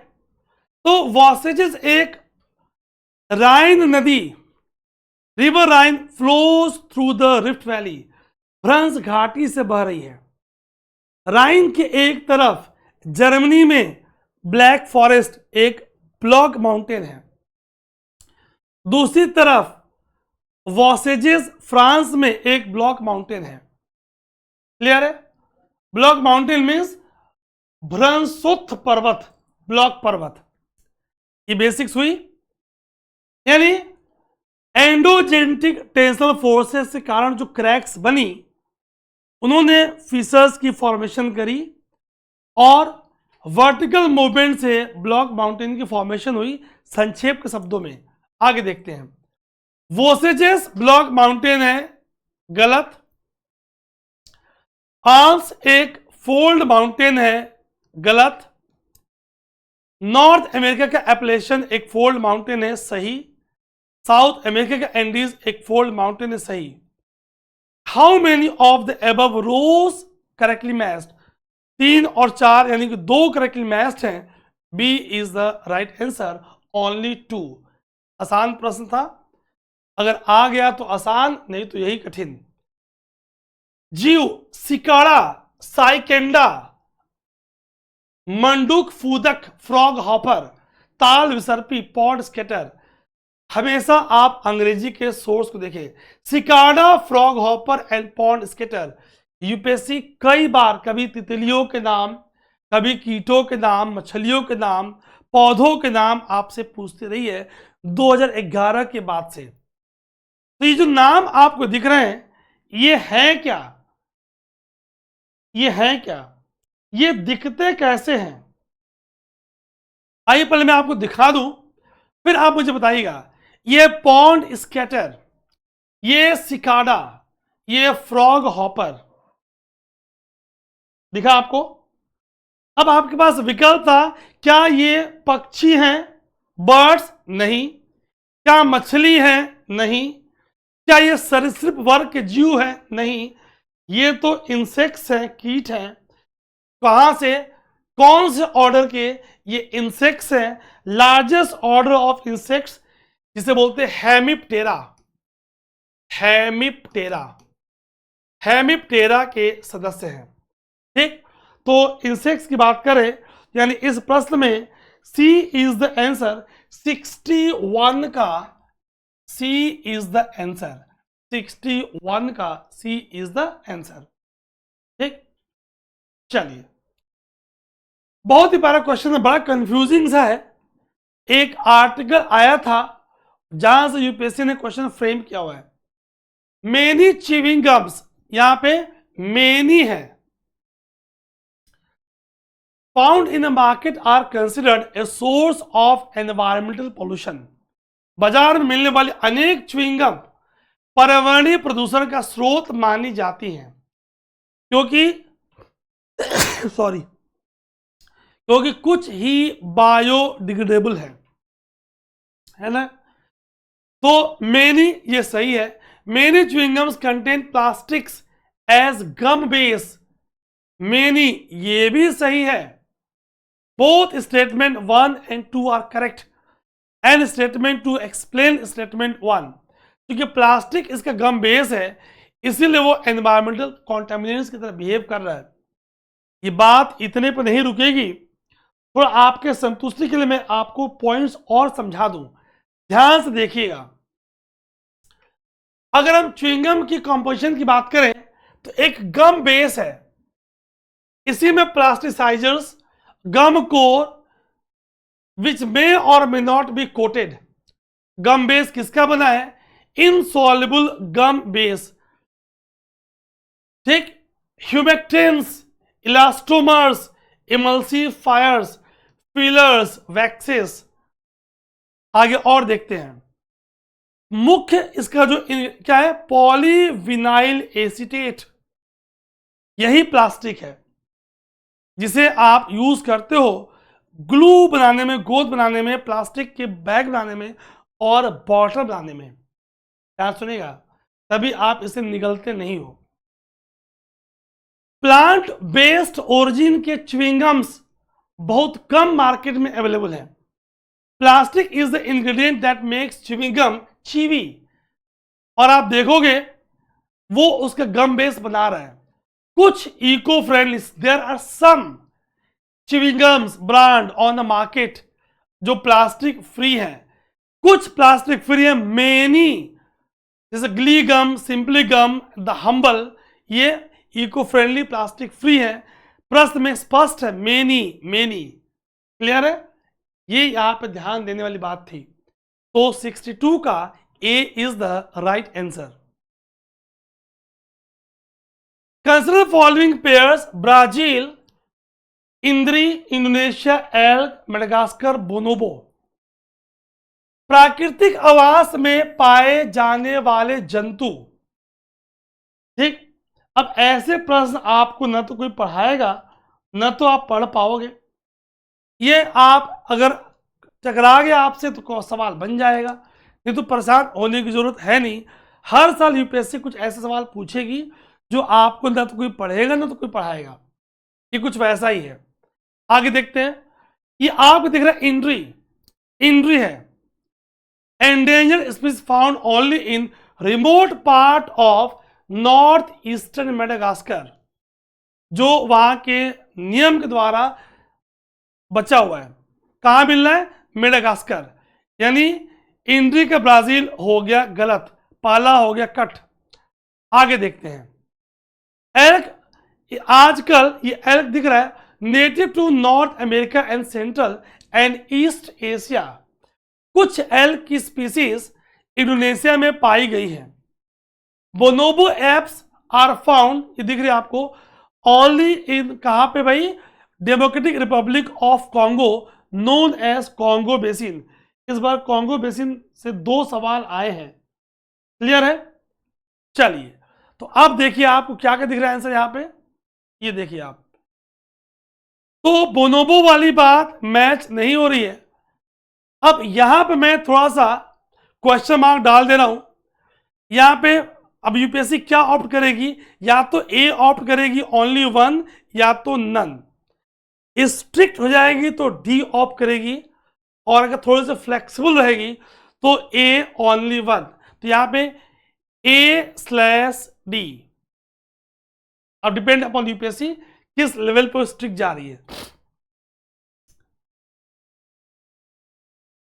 तो वॉसेजेस एक राइन नदी, river Rhine flows through the rift valley, France घाटी से बह रही है। राइन के एक तरफ जर्मनी में ब्लैक फॉरेस्ट एक ब्लॉक माउंटेन है, दूसरी तरफ वॉसेजेस फ्रांस में एक ब्लॉक माउंटेन है। क्लियर है? ब्लॉक माउंटेन मीन्स भ्रंसुथ पर्वत, ब्लॉक पर्वत। ये बेसिक्स हुई। यानी एंडोजेनेटिक टेंशनल फोर्सेस के कारण जो क्रैक्स बनी, उन्होंने फिशर्स की फॉर्मेशन करी और वर्टिकल मूवमेंट से ब्लॉक माउंटेन की फॉर्मेशन हुई। संक्षेप के शब्दों में आगे देखते हैं। वोसेजेस ब्लॉक माउंटेन है, गलत। आल्प्स एक फोल्ड माउंटेन है, गलत। नॉर्थ अमेरिका का एपलेशन एक फोल्ड माउंटेन है, सही। साउथ अमेरिका का एंडीज एक फोल्ड माउंटेन है, सही। How many of the above rows correctly matched? 3 और 4 यानी कि 2 करेक्टली मैच्ड हैं। B is the right answer, only 2। आसान प्रश्न था, अगर आ गया तो आसान, नहीं तो यही कठिन। जीव, सिकाड़ा, साइकेंडा, मंडूक फूदक, फ्रॉग हॉपर, ताल विसर्पी, पॉड स्केटर, हमेशा आप अंग्रेजी के सोर्स को देखें। Cicada, frog hopper and pond skater, UPSC कई बार कभी तितलियों के नाम, कभी कीटों के नाम, मछलियों के नाम, पौधों के नाम आपसे पूछती रही है 2011 के बाद से। तो ये जो नाम आपको दिख रहे हैं, ये है क्या? ये है क्या? ये दिखते कैसे हैं? आइए पहले मैं आपको दिखा दूं, फिर आप मुझे बताइएगा। ये पॉन्ड स्केटर, ये सिकाडा, ये फ्रॉग हॉपर, दिखा आपको? अब आपके पास विकल्प था, क्या ये पक्षी हैं, बर्ड्स? नहीं। क्या मछली है? नहीं। क्या ये सरीसृप वर्ग के जीव है? नहीं। ये तो इंसेक्ट्स हैं, कीट हैं। कहां से, कौन से ऑर्डर के? ये इंसेक्ट्स हैं, लार्जेस्ट ऑर्डर ऑफ इंसेक्ट्स, जिसे बोलते हैं हेमिप्टेरा। हेमिप्टेरा, हेमिप्टेरा के सदस्य हैं। ठीक, तो इंसेक्ट्स की बात करें, यानी इस प्रश्न में सी इज द आंसर। 61 का सी इज द आंसर, 61 का सी इज द आंसर। ठीक, चलिए, बहुत ही प्यारा क्वेश्चन है, बड़ा कंफ्यूजिंग सा है। एक आर्टिकल आया था जहां से यूपीएससी ने क्वेश्चन फ्रेम किया हुआ है। मेनी च्यूइंग गम्स, यहां पे मेनी है, found in a market are considered a source of environmental pollution. बाजार में मिलने वाली अनेक च्युइंगम पर्यावरणीय प्रदूषण का स्रोत मानी जाती हैं, क्योंकि सॉरी, क्योंकि कुछ ही बायोडिग्रेडेबल है ना। तो मेनी ये सही है। Many chewing gums contain plastics as gum base, many ये भी सही है। Both statement 1 and 2 are correct and statement 2 explain statement 1। क्योंकि प्लास्टिक इसका गम बेस है, इसीलिए वो एनवायरमेंटल कॉन्टेमिनेंट्स की तरह बिहेव कर रहा है। ये बात इतने पर नहीं रुकेगी, थोड़ा आपके संतुष्टि के लिए मैं आपको पॉइंट्स और समझा दूं, ध्यान से देखिएगा। अगर हम च्युइंगम की कंपोजिशन की बात करें तो एक गम बेस है, इसी में plasticisers, gum core which may or may not be coated. Gum base किसका बना है? इनसॉल्युबल गम बेस, ठीक। Humectants, elastomers, emulsifiers, fillers, waxes. आगे और देखते हैं। मुख्य इसका जो क्या है? पॉलीविनाइल एसीटेट, यही प्लास्टिक है जिसे आप यूज करते हो ग्लू बनाने में, गोंद बनाने में, प्लास्टिक के बैग बनाने में और बॉटल बनाने में। ध्यान सुनिएगा, तभी आप इसे निगलते नहीं हो। प्लांट बेस्ड ओरिजिन के च्युइंगम्स बहुत कम मार्केट में अवेलेबल है। Plastic is the ingredient that makes chewing gum chewy, और आप देखोगे वो उसका गम बेस बना रहा है। कुछ eco friendly, there are some chewing gums brand on the market जो प्लास्टिक फ्री है, कुछ प्लास्टिक फ्री है, मेनी जैसे Glee gum, simply gum, the humble, ये इको फ्रेंडली प्लास्टिक फ्री है। प्रश्न में स्पष्ट है, मेनी मेनी, क्लियर है? ये यहां पे ध्यान देने वाली बात थी। तो 62 का A is the right answer. Consider following pairs: Brazil, indri, Indonesia, elk, Madagascar, bonobo. प्राकृतिक आवास में पाए जाने वाले जंतु, ठीक। अब ऐसे प्रश्न आपको न तो कोई पढ़ाएगा, न तो आप पढ़ पाओगे। ये आप अगर टकरा गया आपसे तो सवाल बन जाएगा, नहीं तो परेशान होने की जरूरत है नहीं। हर साल यूपीएससी कुछ ऐसे सवाल पूछेगी जो आपको न तो कोई पढ़ेगा न तो कोई पढ़ाएगा। ये कुछ वैसा ही है। आगे देखते हैं। ये आपको दिख रहा है इंड्री, इंड्री है endangered species found only in remote part of north eastern Madagascar, जो वहां के नियम के द्वारा बचा हुआ है। कहां मिल रहा है? मेडागास्कर। यानी इंड्री का ब्राजील हो गया गलत, पाला हो गया कट। आगे देखते हैं। एल्क, आजकल ये एल्क दिख रहा है native to North America and Central and East Asia. कुछ एल्क की स्पीसीज इंडोनेशिया में पाई गई है। बोनोबो एप्स आर फाउंड, ये दिख रही है आपको, ओनली इन, कहां पे भाई? Democratic Republic of Congo, known as Congo basin. इस बार कॉन्गो बेसिन से 2 सवाल आए हैं, क्लियर है? चलिए, तो अब देखिए आपको क्या क्या दिख रहा है आंसर यहां पे, ये देखिए आप। तो बोनोबो वाली बात मैच नहीं हो रही है। अब यहां पे मैं थोड़ा सा क्वेश्चन मार्क डाल दे रहा हूं। यहां पे अब यूपीएससी क्या ऑप्ट करेगी? या तो ए ऑप्ट करेगी ओनली 1, या तो नन। स्ट्रिक्ट हो जाएगी तो डी ऑप्ट करेगी, और अगर थोड़ी सी फ्लेक्सिबल रहेगी तो ए ओनली 1। तो यहां पे A/D। अब डिपेंड अपॉन यूपीएससी किस लेवल पर स्ट्रिक्ट जा रही है।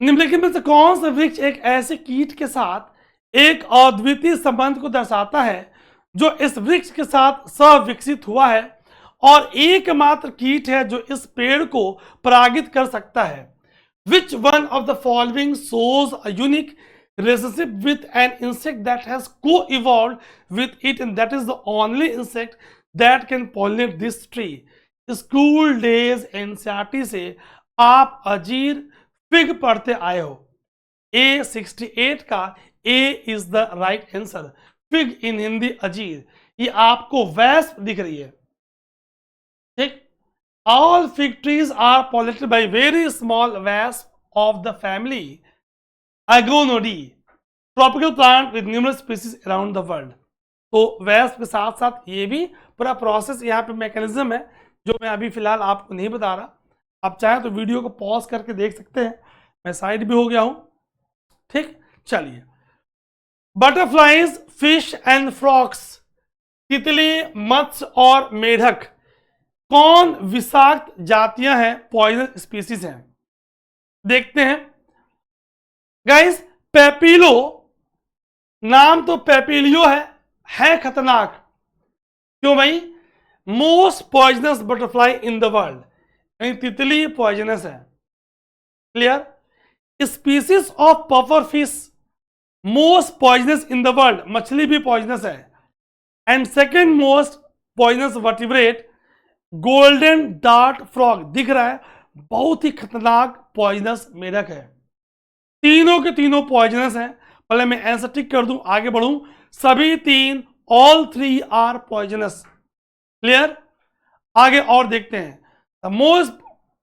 निम्नलिखित में से कौन सा वृक्ष एक ऐसे कीट के साथ एक अद्वितीय संबंध को दर्शाता है जो इस वृक्ष के साथ सह-विकसित हुआ है और एकमात्र कीट है जो इस पेड़ को परागित कर सकता है? Which one of the following shows a unique relationship with an insect that has co-evolved with it, and that is the only insect that can pollinate this tree? School days NCERT से आप अजीर fig पढ़ते आए हो। A68 का A is the right answer. Fig in Hindi अजीर। ये आपको wasp दिख रही है, ठीक। All fig trees are pollinated by very small wasp of the family Agonodidae, tropical plant with numerous species around the world. तो वैस्प के साथ साथ ये भी पूरा प्रोसेस यहाँ पे मैकेनिज्म है जो मैं अभी फिलहाल आपको नहीं बता रहा। आप चाहें तो वीडियो को पॉज करके देख सकते हैं, मैं साइड भी हो गया हूं, ठीक। चलिए, बटरफ्लाइज, फिश एंड फ्रॉक्स, तितली, मत्स्य और मेढक, कौन विषाक्त जातियां हैं, पॉइजनस स्पीसीज हैं? देखते हैं गाइस। पेपिलो, नाम तो पेपिलियो है खतरनाक। क्यों भाई? Most poisonous butterfly in the world, यानी तितली पॉइजनस है। Clear? Species of puffer fish most poisonous in the world, मछली भी पॉइजनस है। And second most poisonous vertebrate golden dart frog, दिख रहा है, बहुत ही खतरनाक पॉइजनस मेढक है। तीनों के तीनों पॉइजनस हैं। पहले मैं आंसर टिक कर दूं, आगे बढ़ूं। सभी तीन, all three are poisonous. Clear? आगे और देखते हैं। मोस्ट,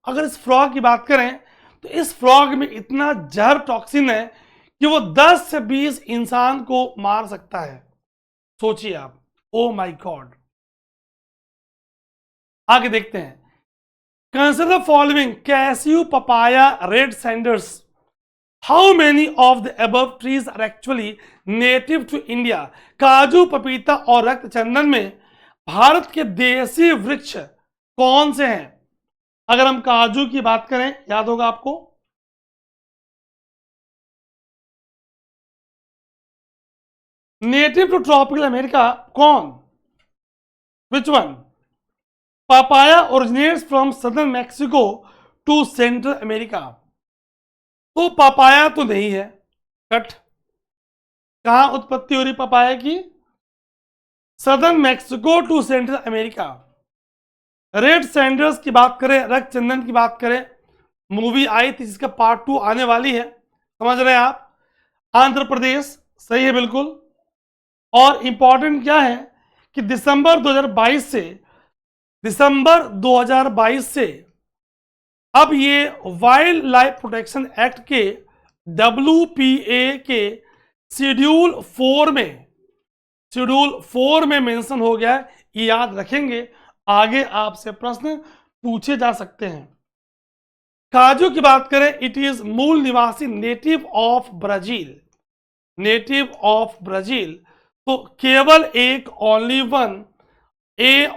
अगर इस फ्रॉग की बात करें तो इस फ्रॉग में इतना जहर टॉक्सिन है कि वो 10 से 20 इंसान को मार सकता है। सोचिए आप, ओ माय गॉड। आगे देखते हैं। Consider following cashew, papaya, red sanders. How many of the above trees are actually native to India? काजू, पपीता और रक्त चंदन में भारत के देसी वृक्ष कौन से हैं? अगर हम काजू की बात करें, याद होगा आपको, नेटिव टू ट्रॉपिकल अमेरिका कौन? Which one? Papaya originates from southern Mexico to Central America. तो पापाया तो नहीं है, कट। कहां उत्पत्ति हो रही पापाया की? Southern Mexico to Central America. Red sanders की बात करें, रक्त चंदन की बात करें, मूवी आई थी जिसका पार्ट 2 आने वाली है, समझ रहे हैं आप? आंध्र प्रदेश, सही है बिल्कुल। और इंपॉर्टेंट क्या है कि दिसंबर 2022 से अब ये वाइल्ड लाइफ प्रोटेक्शन एक्ट के WPA के शेड्यूल 4 में मेंशन हो गया है। ये याद रखेंगे, आगे आपसे प्रश्न पूछे जा सकते हैं। काजू की बात करें, इट इज मूल निवासी, नेटिव ऑफ ब्राजील। तो केवल एक, only one,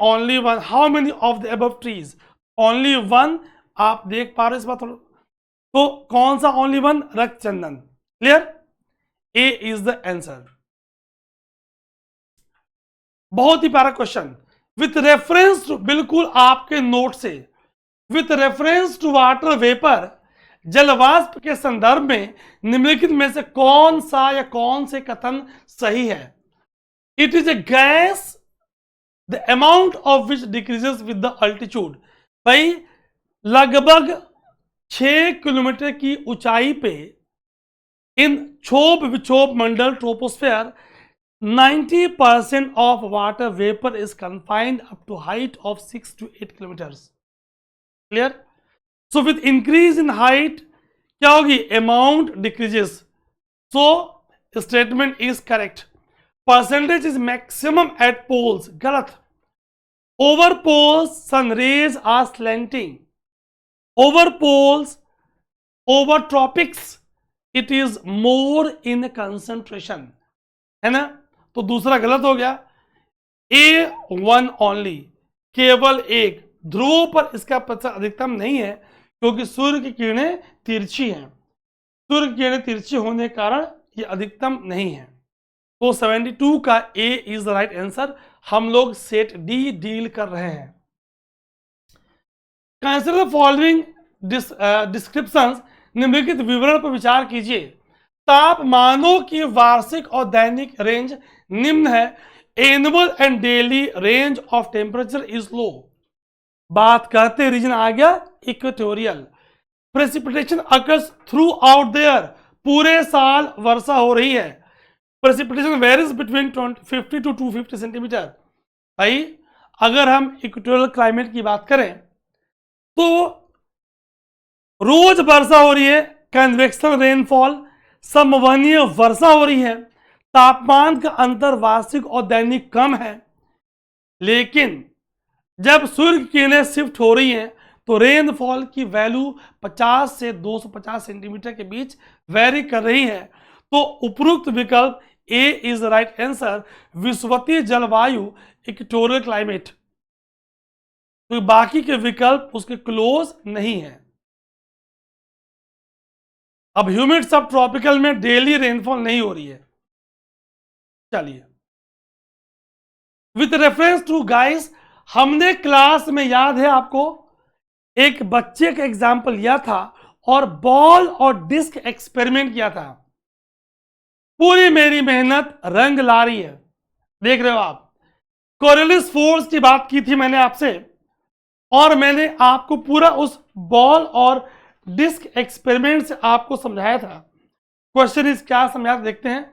only one. How many of the above trees? Only one. आप देख पा रहे इस बात? तो कौन सा ओनली वन? रक्त चंदन। Clear? A is the answer. बहुत ही प्यारा क्वेश्चन। विथ रेफरेंस टू, बिल्कुल आपके नोट से, with reference to water vapour, जलवाष्प के संदर्भ में निम्नलिखित में से कौन सा या कौन से कथन सही है? It is a gas the amount of which decreases with the altitude. भाई लगभग 6 किलोमीटर की ऊंचाई पे इन क्षोभ विक्षोभ मंडल troposphere 90% of water vapor is confined up to height of 6 to 8 kilometers. Clear? So with increase in height, क्या होगी? Amount decreases. So statement is correct. Percentage is maximum at poles. गलत. Over poles, sun rays are slanting. Over poles, over tropics, it is more in concentration. है ना? तो दूसरा गलत हो गया। A1 ओनली, केवल एक। ध्रुवों पर इसका प्रतिशत अधिकतम नहीं है क्योंकि सूर्य की किरणें तिरछी हैं। सूर्य की किरणें तिरछी होने के कारण ये अधिकतम नहीं है। तो 72 का A is the right answer. हम लोग सेट डी डील कर रहे हैं। कंसिडर द फॉलोइंग डिस्क्रिप्शंस, निम्नलिखित विवरण पर विचार कीजिए। तापमानों की वार्षिक और दैनिक रेंज निम्न है। Annual and daily range of temperature is low. बात करते रीजन आ गया equatorial. Precipitation occurs throughout there, पूरे साल वर्षा हो रही है। Precipitation varies between 50 to 250 centimetre. भाई अगर हम इक्वेटोरियल क्लाइमेट की बात करें तो रोज वर्षा हो रही है, कन्वेक्शनल रेनफॉल, समवहनीय वर्षा हो रही है। तापमान का अंतर वार्षिक और दैनिक कम है, लेकिन जब सूर्य की किरणें शिफ्ट हो रही हैं तो रेनफॉल की वैल्यू 50 से 250 सेंटीमीटर के बीच वेरी कर रही है। तो उपरोक्त विकल्प ए इज द राइट आंसर। विषुवतीय जलवायु, इक्वेटोरियल क्लाइमेट। तो बाकी के विकल्प उसके क्लोज नहीं है। अब ह्यूमिड सब ट्रॉपिकल में डेली रेनफॉल नहीं हो रही है। चलिए, विथ रेफरेंस टू गाइस, हमने क्लास में, याद है आपको, एक बच्चे का एग्जाम्पल लिया था और बॉल और डिस्क एक्सपेरिमेंट किया था। पूरी मेरी मेहनत रंग ला रही है, देख रहे हो आप। कोरियलिस फोर्स की बात की थी मैंने आपसे, और मैंने आपको पूरा उस बॉल और डिस्क एक्सपेरिमेंट से आपको समझाया था। क्वेश्चन इज क्या समझाया, देखते हैं।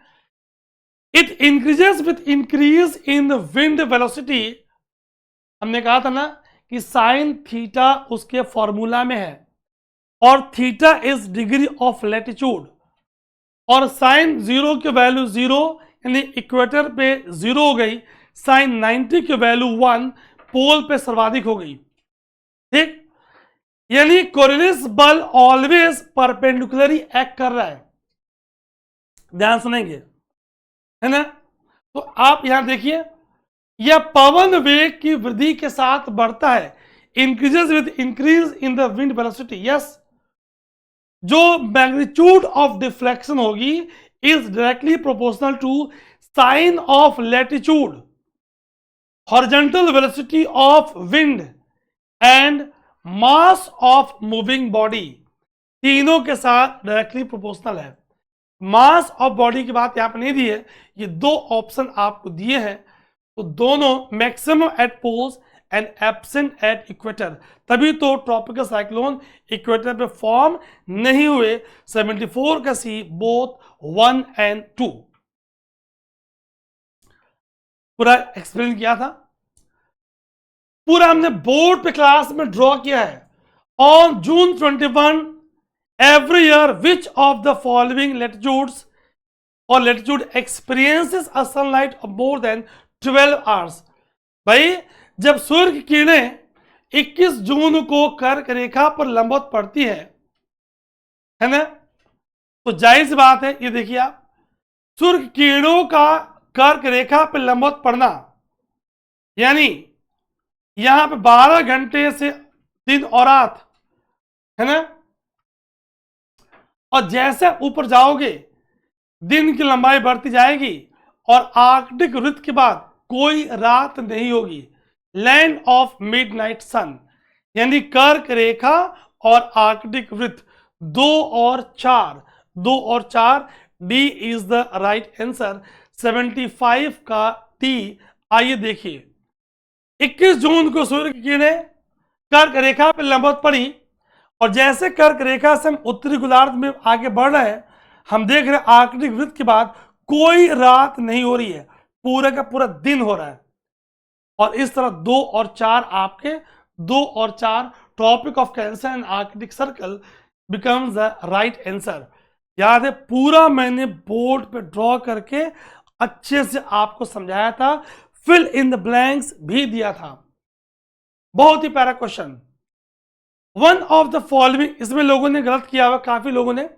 It increases with increase in the wind velocity. हमने कहा था ना कि साइन थीटा उसके फॉर्मूला में है, और theta is degree of latitude, और साइन 0 की वैल्यू 0, यानी इक्वेटर पे 0 हो गई। साइन 90 की वैल्यू 1, पोल पे सर्वाधिक हो गई। ठीक, यानी कोरियलिस बल ऑलवेज परपेंडिकुलरली एक्ट कर रहा है। ध्यान सुनेंगे, है ना। तो आप यहां देखिए, यह पवन वेग की वृद्धि के साथ बढ़ता है, increases with increase in the wind velocity. Yes, जो मैग्नीट्यूड ऑफ डिफ्लेक्शन होगी is directly proportional to sine of latitude, horizontal velocity of wind and mass of moving body, तीनों के साथ डायरेक्टली प्रोपोर्शनल है। मास ऑफ बॉडी की बात यहां पर नहीं दी है, ये दो ऑप्शन आपको दिए हैं, तो दोनों maximum at poles and absent at equator, तभी तो ट्रॉपिकल साइक्लोन इक्वेटर पे फॉर्म नहीं हुए। 74 का सी, बोथ 1 and 2 पूरा एक्सप्लेन किया था, पूरा हमने बोर्ड पे क्लास में ड्रॉ किया है। On June 21 every year which of the following latitudes or latitude experiences a sunlight of more than 12 hours। भाई, जब सूर्य की किरणें 21 जून को कर्क रेखा पर लंबवत पड़ती है ना, तो जाहिर सी बात है, ये देखिए आप, सूर्य की किरणों का कर्क रेखा पर लंबवत पड़ना, यानी यहां पे 12 घंटे से दिन और रात, है ना। और जैसे ऊपर जाओगे दिन की लंबाई बढ़ती जाएगी, और आर्कटिक वृत्त के बाद कोई रात नहीं होगी, लैंड ऑफ मिडनाइट सन, यानी कर्क रेखा और आर्कटिक वृत्त 2 और 4, D is the right answer. 75 का टी। आइए देखिए, 21 जून को सूर्य की किरणें कर्क रेखा पर लंबवत पड़ी, और जैसे कर्क रेखा से हम उत्तरी गोलार्ध में आगे बढ़ रहे हैं, हम देख रहे हैं आर्कटिक वृत्त के बाद कोई रात नहीं हो रही है, पूरा का पूरा दिन हो रहा है। और इस तरह 2 और 4 आपके 2 और 4 Tropic of Cancer and Arctic Circle becomes the right answer. याद है, पूरा मैंने बोर्ड पे ड्रॉ करके अच्छे से आपको समझाया था, फिल इन द ब्लैंक्स भी दिया था। बहुत ही प्यारा question. One of the following, इसमें लोगों ने गलत किया हुआ, काफी लोगों ने।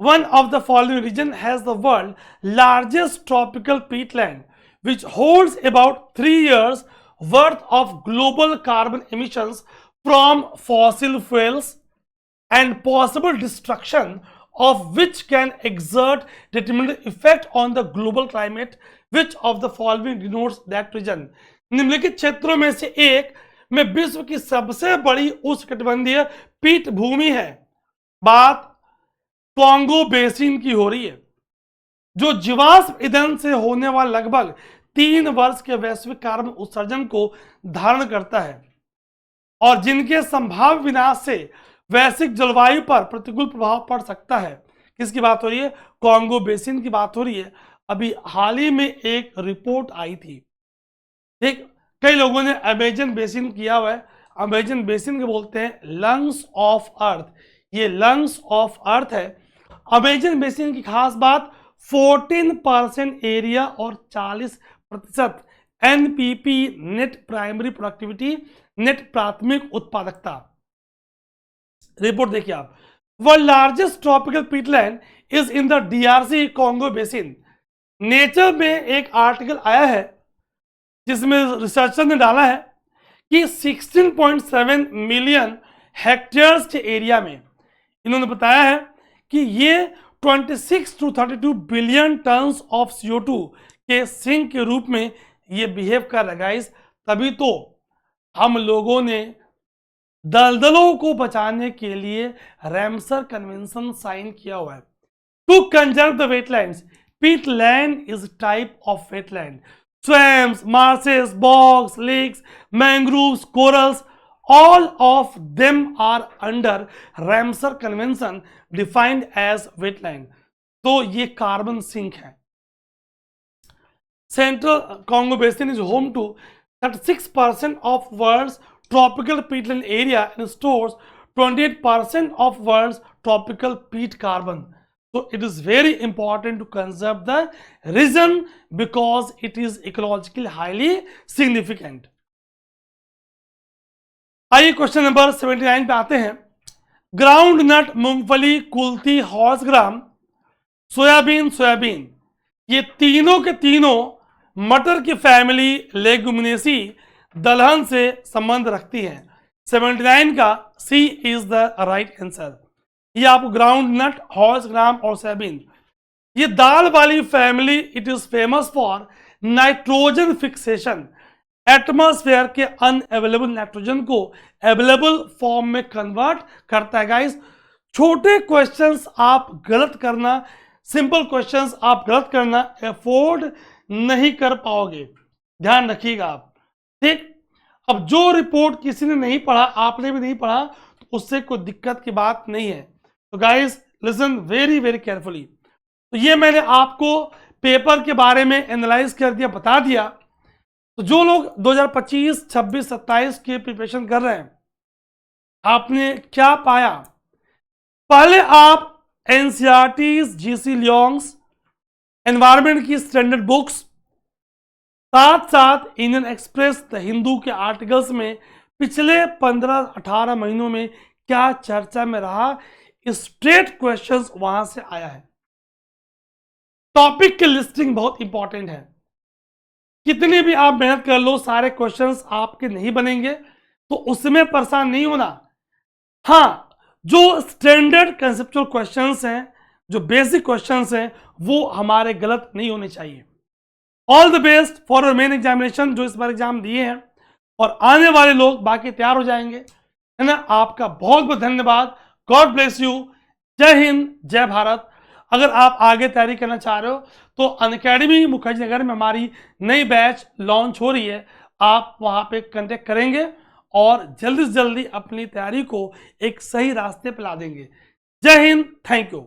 One of the following region has the world largest tropical peatland which holds about 3 years worth of global carbon emissions from fossil fuels and possible destruction of which can exert detrimental effect on the global climate, which of the following denotes that region। निम्नलिखित क्षेत्रों में से एक में विश्व की सबसे बड़ी उष्णकटिबंधीय पीठभूमि है। बात कॉन्गो बेसिन की हो रही है, जो जीवाश्म ईंधन से होने वाला लगभग 3 वर्ष के वैश्विक कार्बन उत्सर्जन को धारण करता है, और जिनके संभाव्य विनाश से वैश्विक जलवायु पर प्रतिकूल प्रभाव पड़ सकता है। किसकी बात हो रही है? कॉन्गो बेसिन की बात हो रही है। अभी हाल ही में एक रिपोर्ट आई थी, ठीक, कई लोगों ने अमेजन बेसिन किया हुआ है। अमेजन बेसिन को बोलते हैं लंग्स ऑफ अर्थ, ये लंग्स ऑफ अर्थ है। अमेजन बेसिन की खास बात 14% एरिया और 40% NPP, net primary productivity, net प्राथमिक उत्पादकता। रिपोर्ट देखिए आप। World largest tropical Peatland is in the DRC Congo basin. Nature में एक आर्टिकल आया है जिसमें रिसर्चर ने डाला है कि 16.7 मिलियन हेक्टेयर्स के एरिया में इन्होंने बताया है कि ये 26 to 32 billion tons of CO2 के सिंक के रूप में ये बिहेव कर रहा है गाइस। तभी तो हम लोगों ने दलदलों को बचाने के लिए रैमसर कन्वेंशन साइन किया हुआ है to conserve the wetlands. Peatland is type of wetland. Swamps, marshes, bogs, lakes, mangroves, corals, all of them are under Ramsar Convention defined as wetland। तो ये कार्बन सिंक है। Central Congo Basin is home to 36% of world's tropical peatland area and stores 28% of world's tropical peat carbon। So it is very important to conserve the region because it is ecologically highly significant। आइए question number 79 पे आते हैं। Ground नट, मूंगफली, कुल्थी, horse ग्राम, soybean ये तीनों के तीनों मटर की फैमिली लेगुमिनेसी दलहन से संबंध रखती है। 79 का सी इज द राइट आंसर। ये आपको ग्राउंड नट, हॉर्स ग्राम और सोयाबीन, ये दाल वाली family it is famous for nitrogen fixation. Atmosphere के अनअवेलेबल नाइट्रोजन को अवेलेबल फॉर्म में कन्वर्ट करता है गाइस। छोटे क्वेश्चंस आप गलत करना, सिंपल क्वेश्चंस आप गलत करना अफोर्ड नहीं कर पाओगे, ध्यान रखिएगा आप, ठीक। अब जो रिपोर्ट किसी ने नहीं पढ़ा, आपने भी नहीं पढ़ा, तो उससे कोई दिक्कत की बात नहीं है। तो guys listen very very carefully. तो ये मैंने आपको पेपर के बारे में एनालाइज कर दिया, बता दिया। तो जो लोग 2025, 26, 27 के प्रिपरेशन कर रहे हैं, आपने क्या पाया? पहले आप एनसीईआरटीज, जीसी लियोंग्स, एनवायरमेंट की स्टैंडर्ड बुक्स, साथ साथ इंडियन एक्सप्रेस, द हिंदू के आर्टिकल्स में पिछले 15-18 महीनों में क्या चर्चा में रहा, स्ट्रेट क्वेश्चंस वहां से आया है। टॉपिक की लिस्टिंग बहुत इंपॉर्टेंट है। कितनी भी आप मेहनत कर लो, सारे क्वेश्चंस आपके नहीं बनेंगे, तो उसमें परेशान नहीं होना। हाँ, जो स्टैंडर्ड कंसेप्चुअल क्वेश्चंस हैं, जो बेसिक क्वेश्चंस हैं, वो हमारे गलत नहीं होने चाहिए। All the best for your main examination, जो इस बार एग्जाम दिए हैं, और आने वाले लोग बाकी तैयार हो जाएंगे, है ना। आपका बहुत बहुत धन्यवाद। God bless you. जय हिंद, जय भारत। अगर आप आगे तैयारी करना चाह रहे हो तो अनअकैडमी मुखर्जी नगर में हमारी नई बैच लॉन्च हो रही है, आप वहां पे कांटेक्ट करेंगे और जल्दी से जल्दी अपनी तैयारी को एक सही रास्ते पर ला देंगे। जय हिंद, थैंक यू।